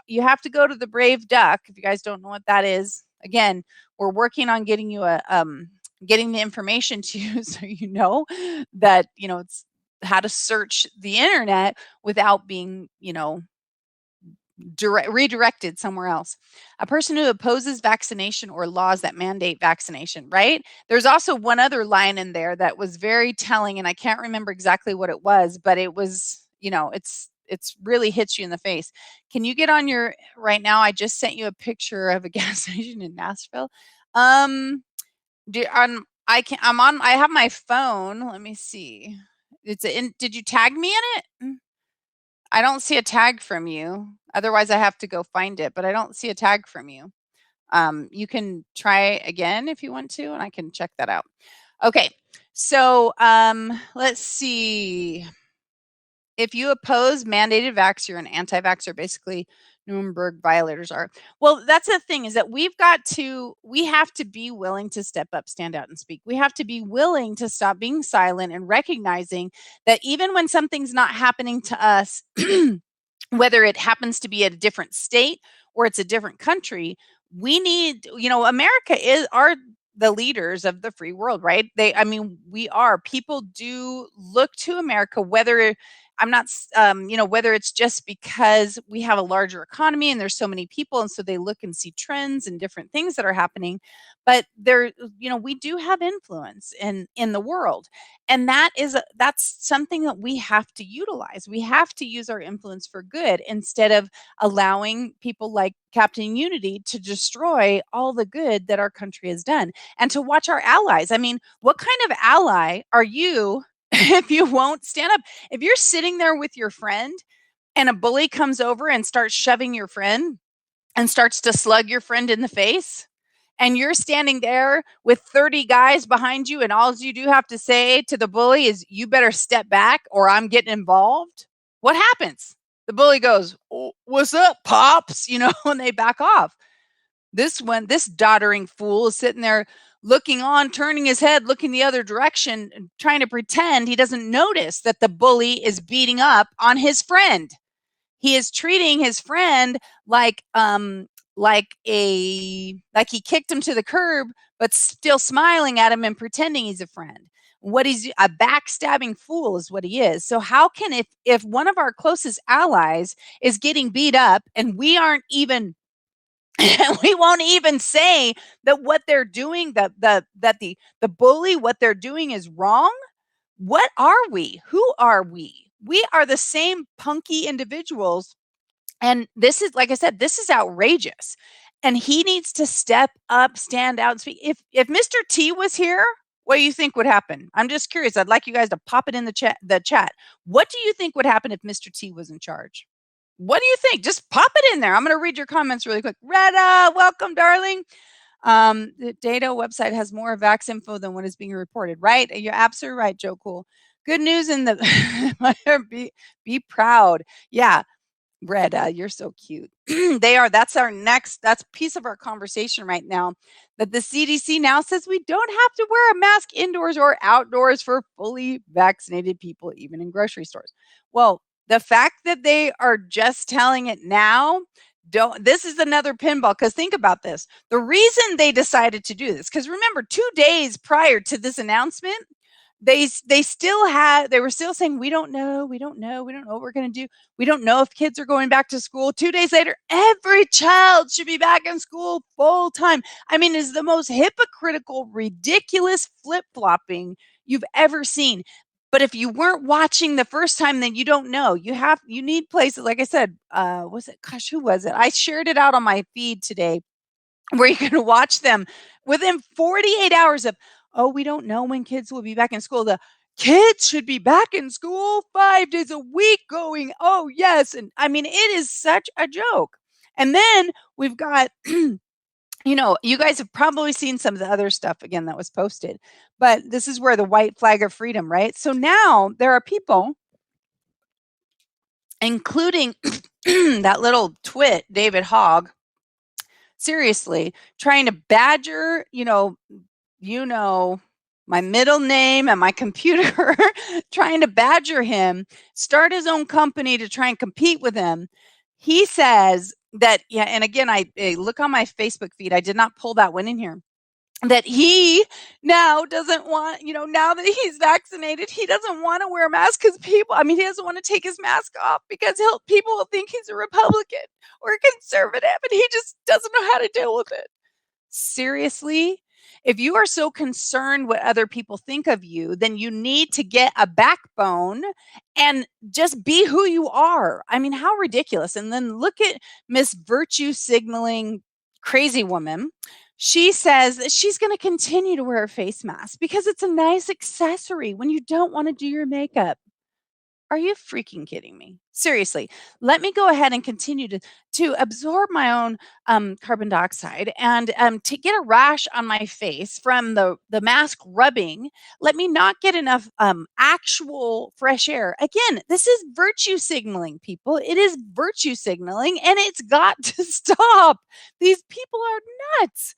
you have to go to the Brave Duck if you guys don't know what that is. Again, we're working on getting you a getting the information to you so you know that, you know, it's how to search the internet without being, you know, redirected somewhere else. A person who opposes vaccination or laws that mandate vaccination, right? There's also one other line in there that was very telling, and I can't remember exactly what it was, but it was, you know, it's really hits you in the face. Can you get on your right now? I just sent you a picture of a gas station in Nashville. I'm on, I have my phone. Let me see. Did you tag me in it? I don't see a tag from you. Otherwise, I have to go find it, but I don't see a tag from you. You can try again if you want to, and I can check that out. Okay, so let's see. If you oppose mandated vax, you're an anti-vaxxer, basically. Nuremberg violators are. Well, that's the thing is that we have to be willing to step up, stand out, and speak. We have to be willing to stop being silent and recognizing that even when something's not happening to us, whether it happens to be at a different state or it's a different country, we need, you know, America are the leaders of the free world, right? I mean, we are. People do look to America, whether I'm not, you know, whether it's just because we have a larger economy and there's so many people, and so they look and see trends and different things that are happening. But there, you know, we do have influence in the world, and that's something that we have to utilize. We have to use our influence for good instead of allowing people like Captain Unity to destroy all the good that our country has done, and to watch our allies. I mean, what kind of ally are you if you won't stand up? If you're sitting there with your friend and a bully comes over and starts shoving your friend and starts to slug your friend in the face, and you're standing there with 30 guys behind you, and all you do have to say to the bully is, you better step back or I'm getting involved, what happens? The bully goes, "Oh, what's up, Pops?" You know, and they back off. This doddering fool is sitting there looking on, turning his head, looking the other direction, and trying to pretend he doesn't notice that the bully is beating up on his friend. He is treating his friend like he kicked him to the curb, but still smiling at him and pretending he's a friend. What he's a backstabbing fool is what he is. So how can, if one of our closest allies is getting beat up and we aren't even we won't even say that what they're doing, that the bully, what they're doing is wrong? What are we? Who are we? We are the same punky individuals. And this is, like I said, this is outrageous. And he needs to step up, stand out, and speak. If Mr. T was here, what do you think would happen? I'm just curious. I'd like you guys to pop it in the chat. What do you think would happen if Mr. T was in charge? What do you think? Just pop it in there. I'm going to read your comments really quick. Retta, welcome, darling. The data website has more vax info than what is being reported, right? You're absolutely right, Joe Cool. Good news in the be proud. Yeah, Retta, you're so cute. They are. That's piece of our conversation right now. That the CDC now says we don't have to wear a mask indoors or outdoors for fully vaccinated people, even in grocery stores. Well, the fact that they are just telling it now, this is another pinball, because think about this. The reason they decided to do this, because remember, 2 days prior to this announcement, they were still saying, we don't know what we're going to do. We don't know if kids are going back to school. 2 days later, every child should be back in school full time. I mean, it's the most hypocritical, ridiculous flip-flopping you've ever seen. But if you weren't watching the first time, then you don't know. You need places, like I said, was it, gosh, who was it? I shared it out on my feed today where you can watch them within 48 hours of, oh, we don't know when kids will be back in school. The kids should be back in school 5 days a week going, oh, yes. And I mean, it is such a joke. And then we've got, you guys have probably seen some of the other stuff again that was posted, but this is where the white flag of freedom, right? So now there are people, including that little twit, David Hogg, seriously, trying to badger, my middle name and my computer, trying to badger him, start his own company to try and compete with him. He says that, yeah, and again, I look on my Facebook feed. I did not pull that one in here. That he now doesn't want, now that he's vaccinated, he doesn't want to wear a mask because he doesn't want to take his mask off because people will think he's a Republican or a conservative, and he just doesn't know how to deal with it. Seriously? If you are so concerned what other people think of you, then you need to get a backbone and just be who you are. I mean, how ridiculous. And then look at Miss Virtue Signaling Crazy Woman. She says that she's going to continue to wear a face mask because it's a nice accessory when you don't want to do your makeup. Are you freaking kidding me? Seriously, let me go ahead and continue to absorb my own carbon dioxide and to get a rash on my face from the mask rubbing. Let me not get enough actual fresh air. Again, this is virtue signaling, people. It is virtue signaling, and it's got to stop. These people are nuts.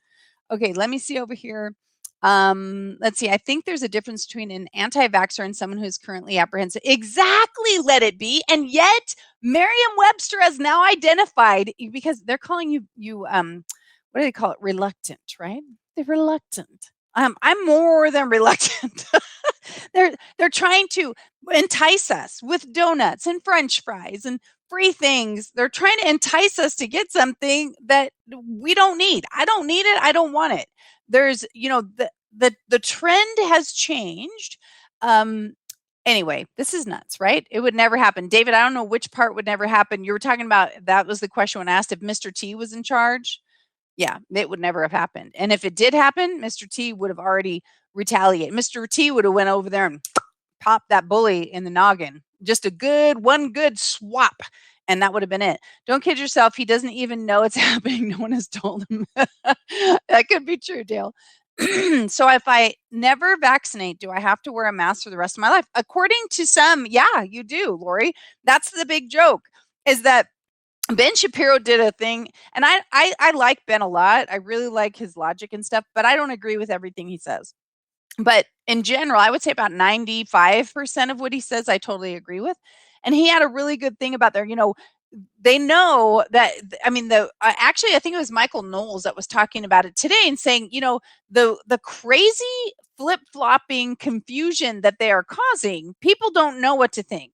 Okay, let me see over here. Let's see. I think there's a difference between an anti-vaxxer and someone who's currently apprehensive. Exactly, let it be. And yet, Merriam-Webster has now identified, because they're calling you what do they call it? Reluctant, right? They're reluctant. I'm more than reluctant. They're trying to entice us with donuts and French fries and free things. They're trying to entice us to get something that we don't need. I don't need it. I don't want it. There's, the trend has changed. Anyway, this is nuts, right? It would never happen. David, I don't know which part would never happen. You were talking about, that was the question when asked if Mr. T was in charge. Yeah, it would never have happened. And if it did happen, Mr. T would have already retaliated. Mr. T would have went over there and popped that bully in the noggin. Just one good swap, and that would have been it. Don't kid yourself. He doesn't even know it's happening. No one has told him. That could be true, Dale. So if I never vaccinate, do I have to wear a mask for the rest of my life? According to some, yeah, you do, Lori. That's the big joke, is that Ben Shapiro did a thing, and I like Ben a lot. I really like his logic and stuff, but I don't agree with everything he says. But in general, I would say about 95% of what he says, I totally agree with. And he had a really good thing about there, they know that, actually, I think it was Michael Knowles that was talking about it today and saying, the crazy flip-flopping confusion that they are causing, people don't know what to think.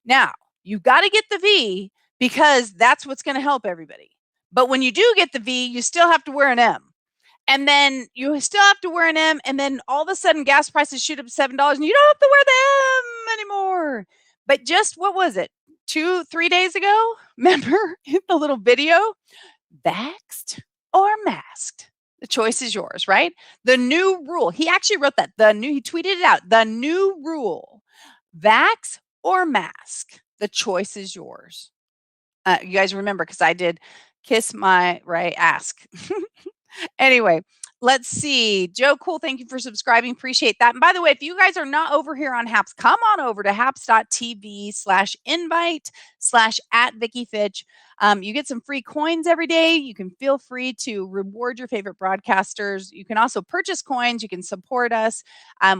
Now, you got to get the V, because that's what's going to help everybody. But when you do get the V, you still have to wear an M. And then you still have to wear an M, and then all of a sudden gas prices shoot up $7 and you don't have to wear the M anymore. But just, what was it, 2-3 days ago? Remember the little video? Vaxxed or masked? The choice is yours, right? The new rule. He actually wrote that. He tweeted it out. The new rule. Vax or mask? The choice is yours. You guys remember, because I did kiss my right ask. Anyway, let's see. Joe Cool, thank you for subscribing. Appreciate that. And by the way, if you guys are not over here on Haps, come on over to haps.tv/invite/@VickiFitch. You get some free coins every day. You can feel free to reward your favorite broadcasters. You can also purchase coins. You can support us.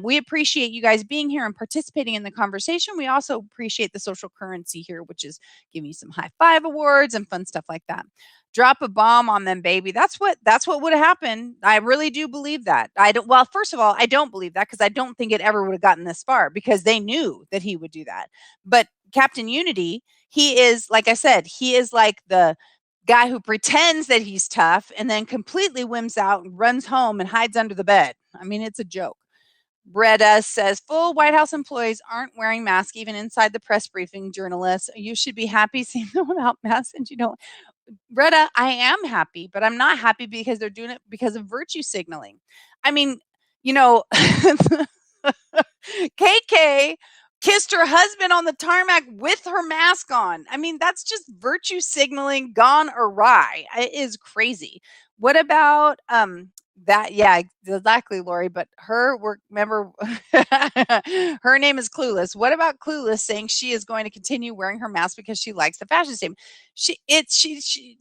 We appreciate you guys being here and participating in the conversation. We also appreciate the social currency here, which is giving you some high five awards and fun stuff like that. Drop a bomb on them, baby. That's what would have happened. I really do believe that. Well, first of all, I don't believe that, because I don't think it ever would have gotten this far, because they knew that he would do that. But Captain Unity, he is, like I said, he is like the guy who pretends that he's tough and then completely whims out and runs home and hides under the bed. I mean, it's a joke. Breda says full White House employees aren't wearing masks even inside the press briefing. Journalists, you should be happy seeing them without masks, and you don't. Breda, I am happy, but I'm not happy because they're doing it because of virtue signaling. I mean, you know, KK kissed her husband on the tarmac with her mask on. I mean, that's just virtue signaling gone awry. It is crazy. What about that? Yeah, exactly, Lori. But her work, remember, her name is Clueless. What about Clueless saying she is going to continue wearing her mask because she likes the fashion statement? She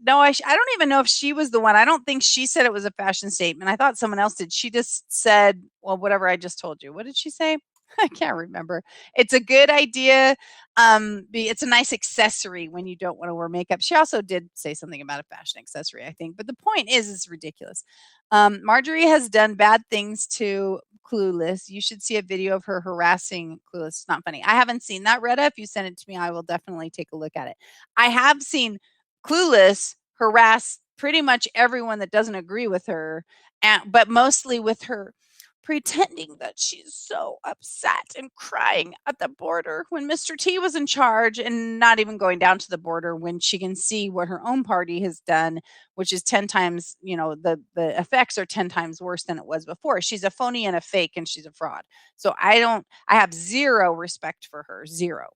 no, I don't even know if she was the one. I don't think she said it was a fashion statement. I thought someone else did. She just said, well, whatever I just told you. What did she say? I can't remember. It's a good idea. It's a nice accessory when you don't want to wear makeup. She also did say something about a fashion accessory, I think. But the point is, it's ridiculous. Marjorie has done bad things to Clueless. You should see a video of her harassing Clueless. It's not funny. I haven't seen that, Retta. If you send it to me, I will definitely take a look at it. I have seen Clueless harass pretty much everyone that doesn't agree with her, but mostly with her pretending that she's so upset and crying at the border when Mr. T was in charge, and not even going down to the border when she can see what her own party has done, which is 10 times, the effects are 10 times worse than it was before. She's a phony and a fake, and she's a fraud. So I have zero respect for her. Zero.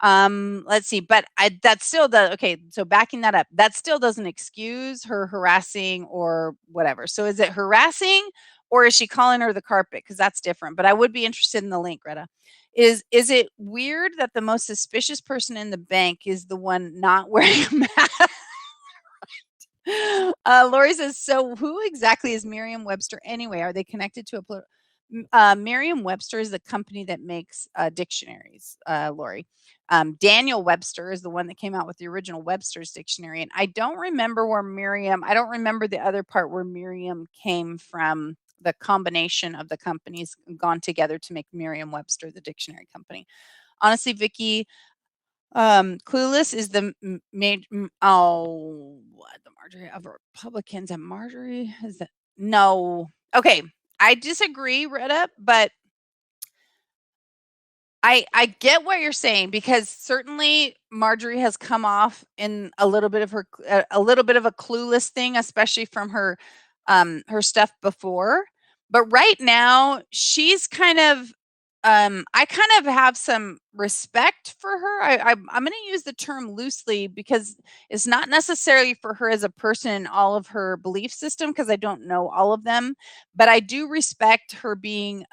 Let's see, but that's still the okay. So backing that up, that still doesn't excuse her harassing or whatever. So is it harassing or is she calling her the carpet? Because that's different. But I would be interested in the link, Greta. Is it weird that the most suspicious person in the bank is the one not wearing a mask? Lori says, so who exactly is Merriam-Webster anyway? Are they connected to Merriam-Webster is the company that makes dictionaries, Lori. Daniel Webster is the one that came out with the original Webster's dictionary. And I don't remember I don't remember the other part where Merriam came from, the combination of the companies gone together to make Merriam-Webster the dictionary company. Honestly, Vicky, Clueless is the what, the Marjorie of Republicans, and Marjorie is that no. Okay, I disagree, Rita, but I get what you're saying, because certainly Marjorie has come off in a little bit of a little bit of a clueless thing, especially from her stuff before. But right now, she's kind of I kind of have some respect for her. I'm going to use the term loosely because it's not necessarily for her as a person in all of her belief system, because I don't know all of them, but I do respect her being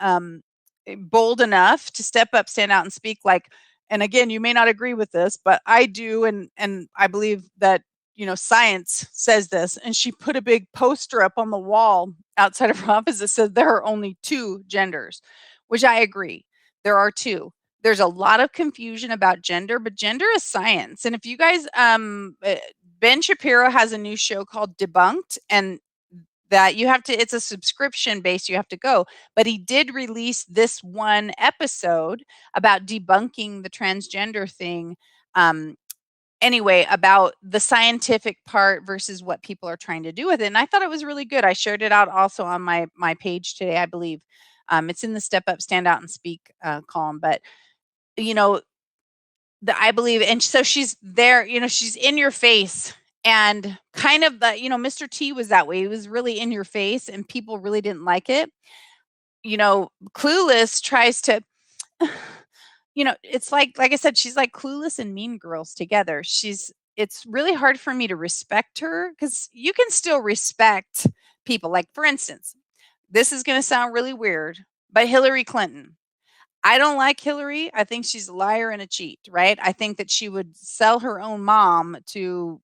bold enough to step up, stand out, and speak. Like, and again, you may not agree with this, but I do, and I believe that science says this. And she put a big poster up on the wall outside of her office that says there are only two genders, which I agree. There are two. There's a lot of confusion about gender, but gender is science. And if you guys, Ben Shapiro has a new show called Debunked, and that you have to, it's a subscription base, you have to go. But he did release this one episode about debunking the transgender thing. Anyway, about the scientific part versus what people are trying to do with it. And I thought it was really good. I shared it out also on my page today, I believe. It's in the Step Up, Stand Out, and Speak column. But you know, I believe, and so she's there. She's in your face, and kind of the Mr. T was that way. He was really in your face, and people really didn't like it. Clueless tries to. It's like I said, she's like Clueless and Mean Girls together. It's really hard for me to respect her, because you can still respect people. Like, for instance, this is going to sound really weird, but Hillary Clinton. I don't like Hillary. I think she's a liar and a cheat, right? I think that she would sell her own mom to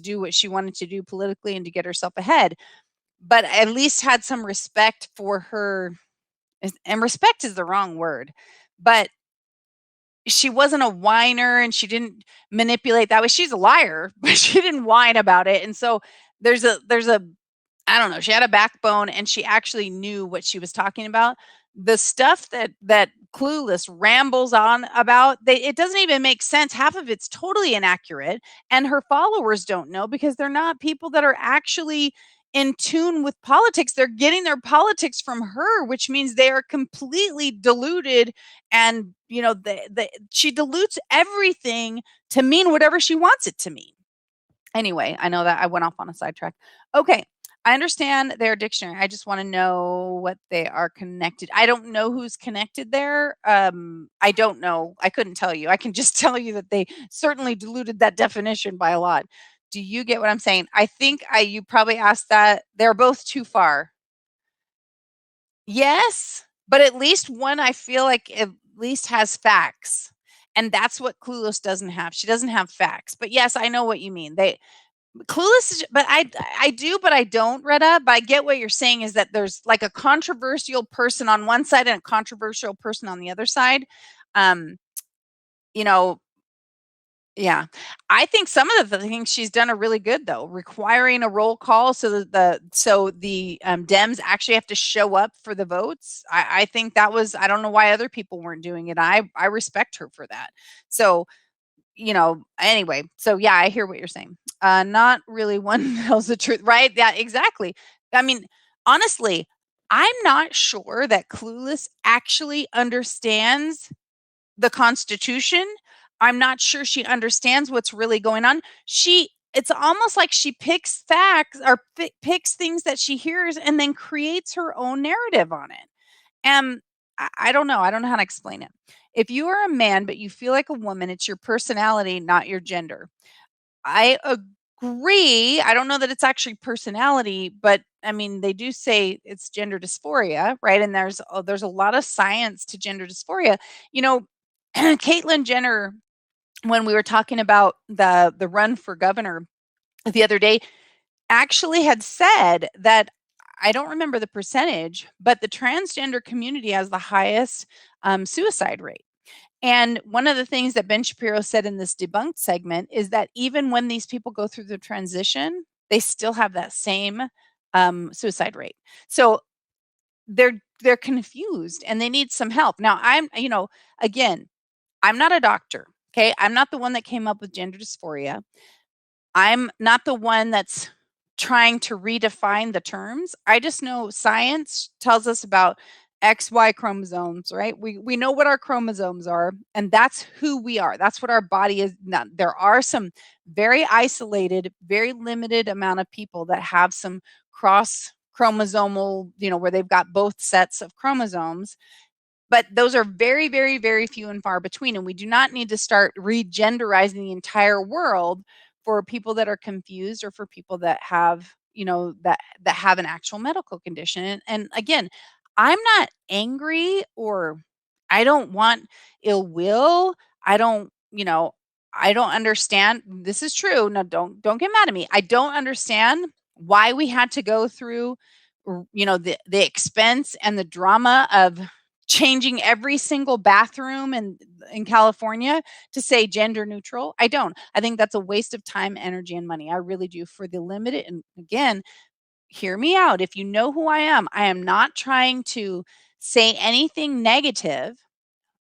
do what she wanted to do politically and to get herself ahead. But at least had some respect for her, and respect is the wrong word, but she wasn't a whiner, and she didn't manipulate that way. She's a liar, but she didn't whine about it. And so there's a I don't know, she had a backbone, and she actually knew what she was talking about. The stuff that Clueless rambles on about, it doesn't even make sense. Half of it's totally inaccurate, and her followers don't know, because they're not people that are actually in tune with politics. They're getting their politics from her, which means they are completely deluded. And, she dilutes everything to mean whatever she wants it to mean. Anyway, I know that I went off on a sidetrack. Okay. I understand their dictionary. I just want to know what they are connected. I don't know who's connected there. I don't know. I couldn't tell you. I can just tell you that they certainly diluted that definition by a lot. Do you get what I'm saying? I think you probably asked that. They're both too far. Yes, but at least one I feel like at least has facts. And that's what Clueless doesn't have. She doesn't have facts. But yes, I know what you mean. Clueless, but I do, but I don't, Retta. But I get what you're saying is that there's like a controversial person on one side and a controversial person on the other side. Um, you know, yeah. I think some of the things she's done are really good though, requiring a roll call so that the Dems actually have to show up for the votes. I think that was, I don't know why other people weren't doing it. I respect her for that. So, anyway, so yeah, I hear what you're saying. Not really one tells the truth, right? Yeah, exactly. I mean, honestly, I'm not sure that Clueless actually understands the Constitution. I'm not sure she understands what's really going on. It's almost like she picks facts or picks things that she hears and then creates her own narrative on it. And I don't know. I don't know how to explain it. If you are a man but you feel like a woman, it's your personality, not your gender. I agree. I don't know that it's actually personality, but I mean, they do say it's gender dysphoria, right? And there's a lot of science to gender dysphoria. Caitlyn Jenner, when we were talking about the run for governor the other day, actually had said that, I don't remember the percentage, but the transgender community has the highest suicide rate. And one of the things that Ben Shapiro said in this debunked segment is that even when these people go through the transition, they still have that same suicide rate. So they're confused and they need some help. Now, again, I'm not a doctor. Okay, I'm not the one that came up with gender dysphoria. I'm not the one that's trying to redefine the terms. I just know science tells us about XY chromosomes, right? We know what our chromosomes are, and that's who we are. That's what our body is. Now, there are some very isolated, very limited amount of people that have some cross chromosomal, where they've got both sets of chromosomes. But those are very, very, very few and far between. And we do not need to start regenderizing the entire world for people that are confused or for people that have, that have an actual medical condition. And again, I'm not angry or I don't want ill will. I don't, I don't understand. This is true. No, don't get mad at me. I don't understand why we had to go through, the expense and the drama of changing every single bathroom in California to say gender neutral. I don't. I think that's a waste of time, energy, and money. I really do, for the limited. And again, hear me out. If you know who I am not trying to say anything negative.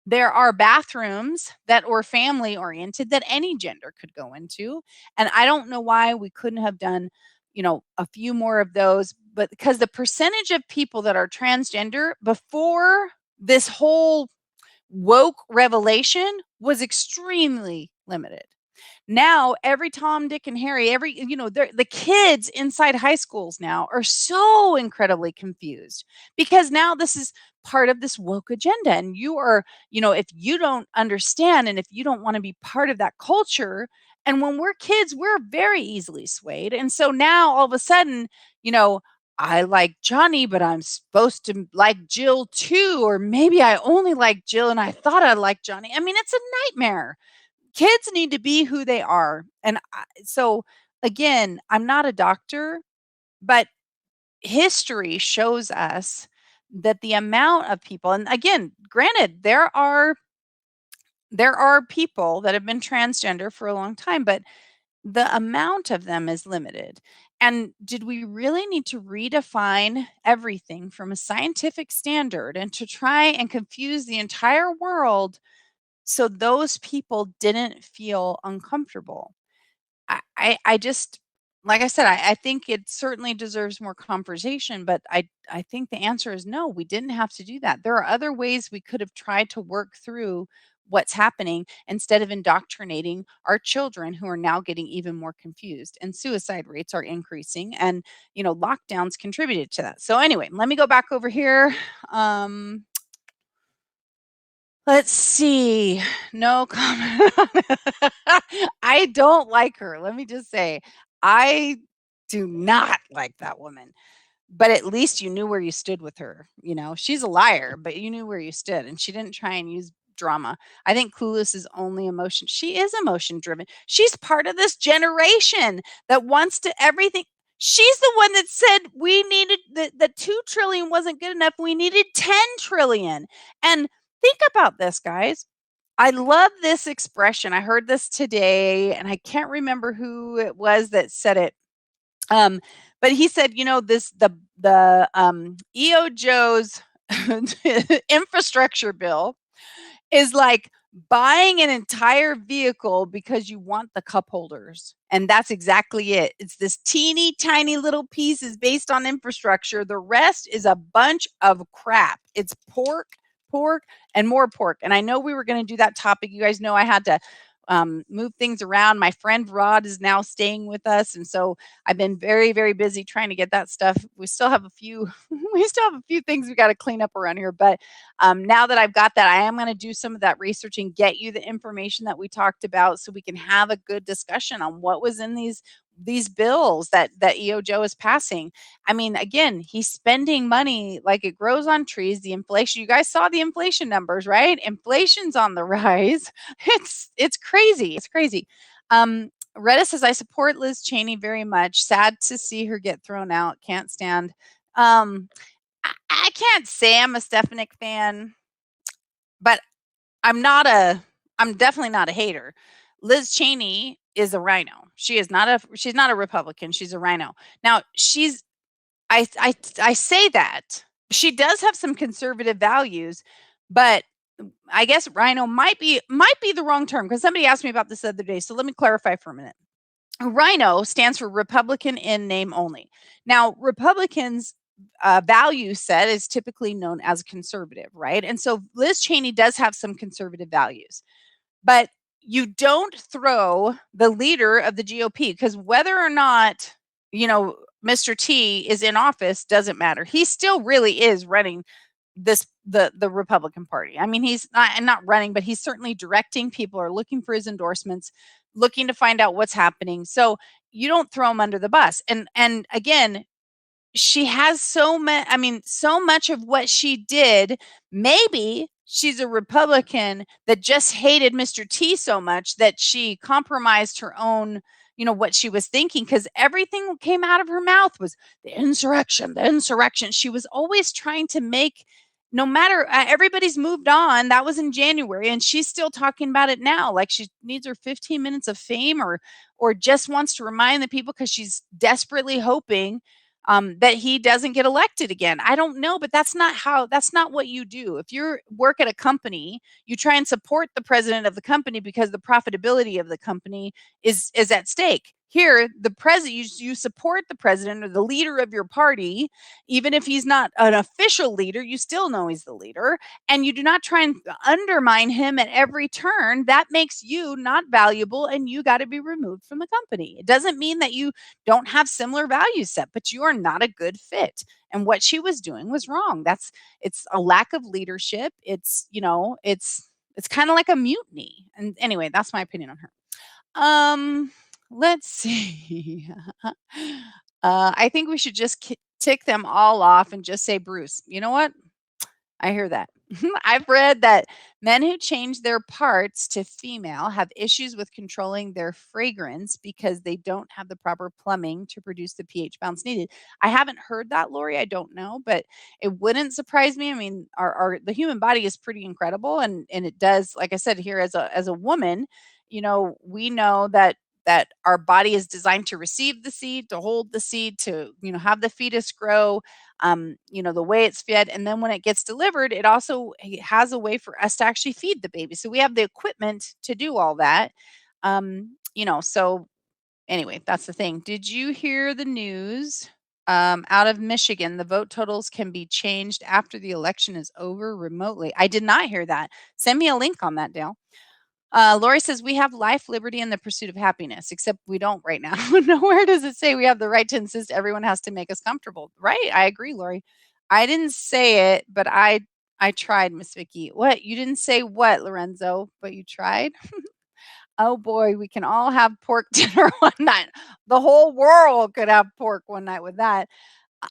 There are bathrooms that were family oriented that any gender could go into. And I don't know why we couldn't have done, a few more of those, but because the percentage of people that are transgender before this whole woke revelation was extremely limited. Now every Tom, Dick, and Harry, the kids inside high schools now are so incredibly confused because now this is part of this woke agenda. And you are, if you don't understand and if you don't want to be part of that culture, and when we're kids, we're very easily swayed. And so now all of a sudden, I like Johnny, but I'm supposed to like Jill too. Or maybe I only like Jill and I thought I liked Johnny. I mean, it's a nightmare. Kids need to be who they are. And so, again, I'm not a doctor, but history shows us that the amount of people, and again, granted, there are people that have been transgender for a long time, but the amount of them is limited. And did we really need to redefine everything from a scientific standard and to try and confuse the entire world so those people didn't feel uncomfortable? I just, like I said, I think it certainly deserves more conversation, but I think the answer is no, we didn't have to do that. There are other ways we could have tried to work through what's happening instead of indoctrinating our children who are now getting even more confused, and suicide rates are increasing, and lockdowns contributed to that. So anyway, let me go back over here. Um Let's see. No comment on it. I don't like her. Let me just say, I do not like that woman. But at least you knew where you stood with her. She's a liar, but you knew where you stood, and she didn't try and use drama. I think Clueless is only emotion. She is emotion driven. She's part of this generation that wants to everything. She's the one that said we needed the 2 trillion wasn't good enough. We needed 10 trillion. And think about this, guys. I love this expression. I heard this today, and I can't remember who it was that said it. But he said, this the EO Joe's infrastructure bill is like buying an entire vehicle because you want the cup holders. And that's exactly it. It's this teeny tiny little piece is based on infrastructure. The rest is a bunch of crap. It's pork, pork, and more pork. And I know we were going to do that topic. You guys know I had to move things around. My friend Rod is now staying with us, and so I've been very, very busy trying to get that stuff. We still have a few, we still have a few things we got to clean up around here. But now that I've got that, I am going to do some of that research and get you the information that we talked about, so we can have a good discussion on what was in these bills that EO Joe is passing. I mean, again, he's spending money like it grows on trees. The inflation, you guys saw the inflation numbers, right? Inflation's on the rise. It's crazy. It's crazy. Retta says, I support Liz Cheney very much. Sad to see her get thrown out. Can't stand. I can't say I'm a Stefanik fan, but I'm definitely not a hater. Liz Cheney is a rhino. She's not a Republican. She's a rhino. Now, I say that she does have some conservative values, but I guess rhino might be the wrong term, because somebody asked me about this the other day. So let me clarify for a minute. Rhino stands for Republican in name only. Now, Republicans value set is typically known as conservative, right? And so Liz Cheney does have some conservative values, but you don't throw the leader of the GOP, because whether or not, Mr. T is in office doesn't matter. He still really is running the Republican Party. I mean, he's not running, but he's certainly directing. People are looking for his endorsements, looking to find out what's happening. So you don't throw him under the bus. And again, she has so much of what she did. Maybe she's a Republican that just hated Mr. T so much that she compromised her own, what she was thinking, because everything came out of her mouth was the insurrection, the insurrection. She was always trying to make, no matter, everybody's moved on. That was in January, and she's still talking about it now, like she needs her 15 minutes of fame, or just wants to remind the people because she's desperately hoping that he doesn't get elected again. I don't know, but that's not what you do. If you work at a company, you try and support the president of the company because the profitability of the company is at stake. Here, the president, you support the president or the leader of your party, even if he's not an official leader, you still know he's the leader, and you do not try and undermine him at every turn. That makes you not valuable, and you got to be removed from the company. It doesn't mean that you don't have similar values set, but you are not a good fit. And what she was doing was wrong. It's a lack of leadership. It's kind of like a mutiny. And anyway, that's my opinion on her. Let's see. I think we should just tick them all off and just say Bruce. You know what? I hear that. I've read that men who change their parts to female have issues with controlling their fragrance because they don't have the proper plumbing to produce the pH balance needed. I haven't heard that, Lori. I don't know, but it wouldn't surprise me. I mean, the human body is pretty incredible, and it does, like I said, here as a woman, we know that our body is designed to receive the seed, to hold the seed, to have the fetus grow, the way it's fed. And then when it gets delivered, it also has a way for us to actually feed the baby. So we have the equipment to do all that. So Anyway, that's the thing. Did you hear the news? Out of Michigan, the vote totals can be changed after the election is over remotely. I did not hear that. Send me a link on that, Dale. Lori says we have life, liberty, and the pursuit of happiness, except we don't right now. Nowhere does it say we have the right to insist everyone has to make us comfortable. Right? I agree, Lori. I didn't say it, but I tried, Miss Vicky. What? You didn't say what, Lorenzo, but you tried? Oh boy, we can all have pork dinner one night. The whole world could have pork one night with that.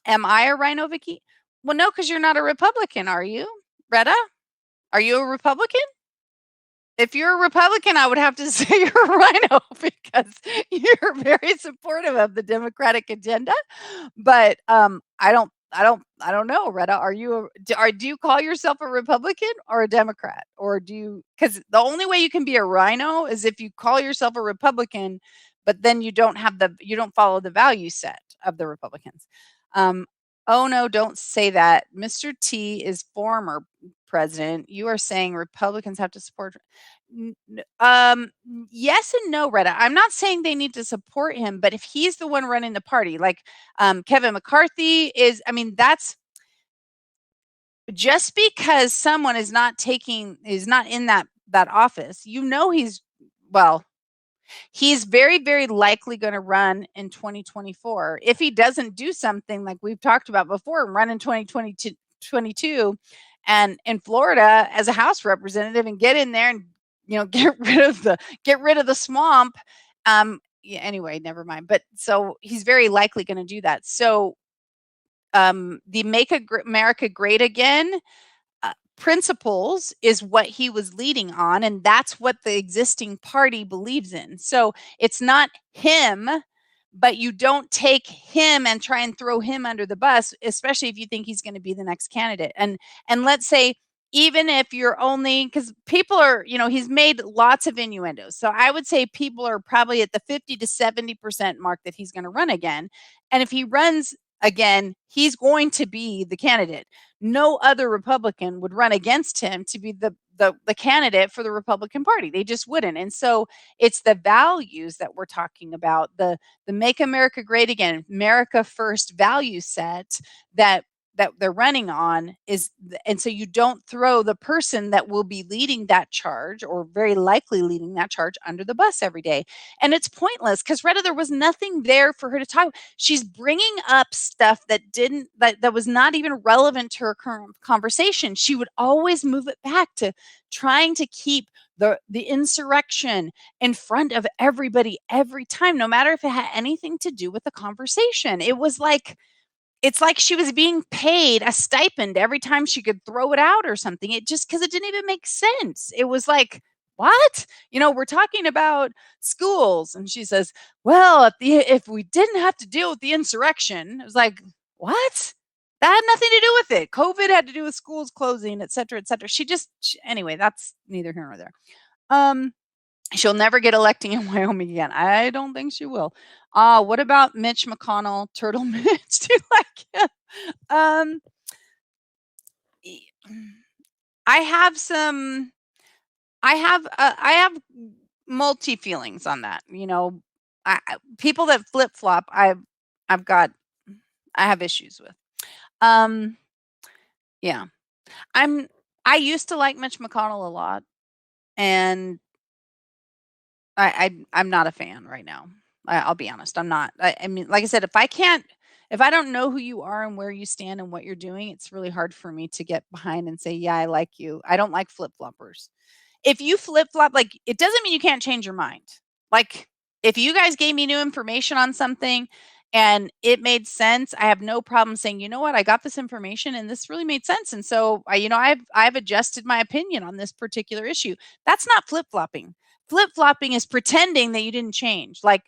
Am I a rhino, Vicky? Well, no, because you're not a Republican, are you? Retta, are you a Republican? If you're a Republican, I would have to say you're a rhino because you're very supportive of the Democratic agenda. But I don't know, Retta. Do you call yourself a Republican or a Democrat, or do you? Because the only way you can be a rhino is if you call yourself a Republican, but then you don't follow the value set of the Republicans. Um, oh no, don't say that. Mr. T is former president. You are saying Republicans have to support. Yes and no, Retta. I'm not saying they need to support him, but if he's the one running the party, like Kevin McCarthy is, I mean, that's just because someone is not in that office, well, he's very, very likely going to run in 2024. If he doesn't do something like we've talked about before and run in 2022 and in Florida as a House representative and get in there and get rid of the swamp. Yeah, anyway, never mind. But so he's very likely going to do that. So the Make America Great Again principles is what he was leading on, and that's what the existing party believes in. So it's not him, but you don't take him and try and throw him under the bus, especially if you think he's going to be the next candidate. And let's say even if you're only, because people are, he's made lots of innuendos. So I would say people are probably at the 50 to 70% mark that he's going to run again. And if he runs again, he's going to be the candidate. No other Republican would run against him to be the candidate for the Republican Party. They just wouldn't. And so it's the values that we're talking about, the Make America Great Again, America First value set that they're running on and so you don't throw the person that will be leading that charge or very likely leading that charge under the bus every day. And it's pointless because Retta, there was nothing there for her to talk. She's bringing up stuff that was not even relevant to her current conversation. She would always move it back to trying to keep the insurrection in front of everybody every time, no matter if it had anything to do with the conversation. It's like she was being paid a stipend every time she could throw it out or something. It just because it didn't even make sense. It was like, what? We're talking about schools. And she says, well, if we didn't have to deal with the insurrection, it was like, what? That had nothing to do with it. COVID had to do with schools closing, et cetera, et cetera. Anyway, that's neither here nor there. She'll never get elected in Wyoming again. I don't think she will. What about Mitch McConnell, Turtle Mitch? Do you like him? I have multi feelings on that. People that flip flop, I have issues with. Yeah, I used to like Mitch McConnell a lot, and I'm not a fan right now. I'll be honest. I'm not. I mean, like I said, if I don't know who you are and where you stand and what you're doing, it's really hard for me to get behind and say, yeah, I like you. I don't like flip floppers. If you flip flop, like, it doesn't mean you can't change your mind. Like, if you guys gave me new information on something and it made sense, I have no problem saying, you know what, I got this information and this really made sense. And so, I've adjusted my opinion on this particular issue. That's not flip flopping. Flip flopping is pretending that you didn't change. Like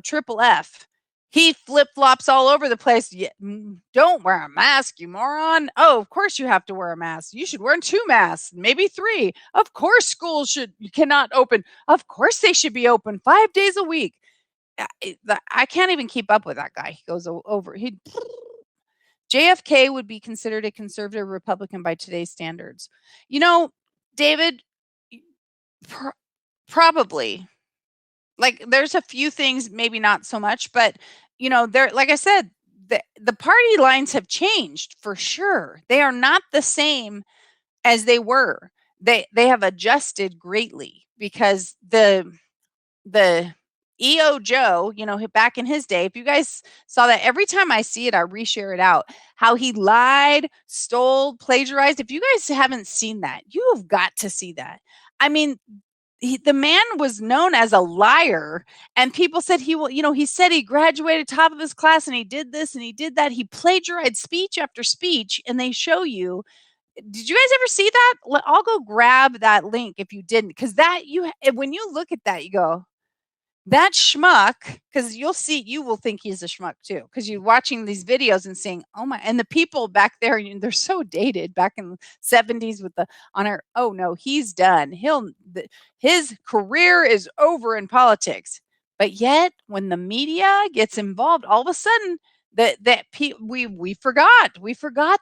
Triple F. He flip flops all over the place. Don't wear a mask, you moron. Oh, of course you have to wear a mask. You should wear 2 masks, maybe 3. Of course schools cannot open. Of course they should be open 5 days a week. I can't even keep up with that guy. He goes over. JFK would be considered a conservative Republican by today's standards. David, probably. Like, there's a few things, maybe not so much, but, there, like I said, the party lines have changed for sure. They are not the same as they were. They have adjusted greatly because the EO Joe, back in his day, if you guys saw that, every time I see it, I reshare it out. How he lied, stole, plagiarized. If you guys haven't seen that, you have got to see that. I mean, the man was known as a liar, and people said he will, he said he graduated top of his class and he did this and he did that. He plagiarized speech after speech, and they show you. Did you guys ever see that? I'll go grab that link if you didn't, because when you look at that, you go, that schmuck, because you will think he's a schmuck too, because you're watching these videos and saying, oh my, and the people back there, they're so dated back in the 70s with the honor. Oh no, he's done. His career is over in politics. But yet, when the media gets involved, all of a sudden, we forgot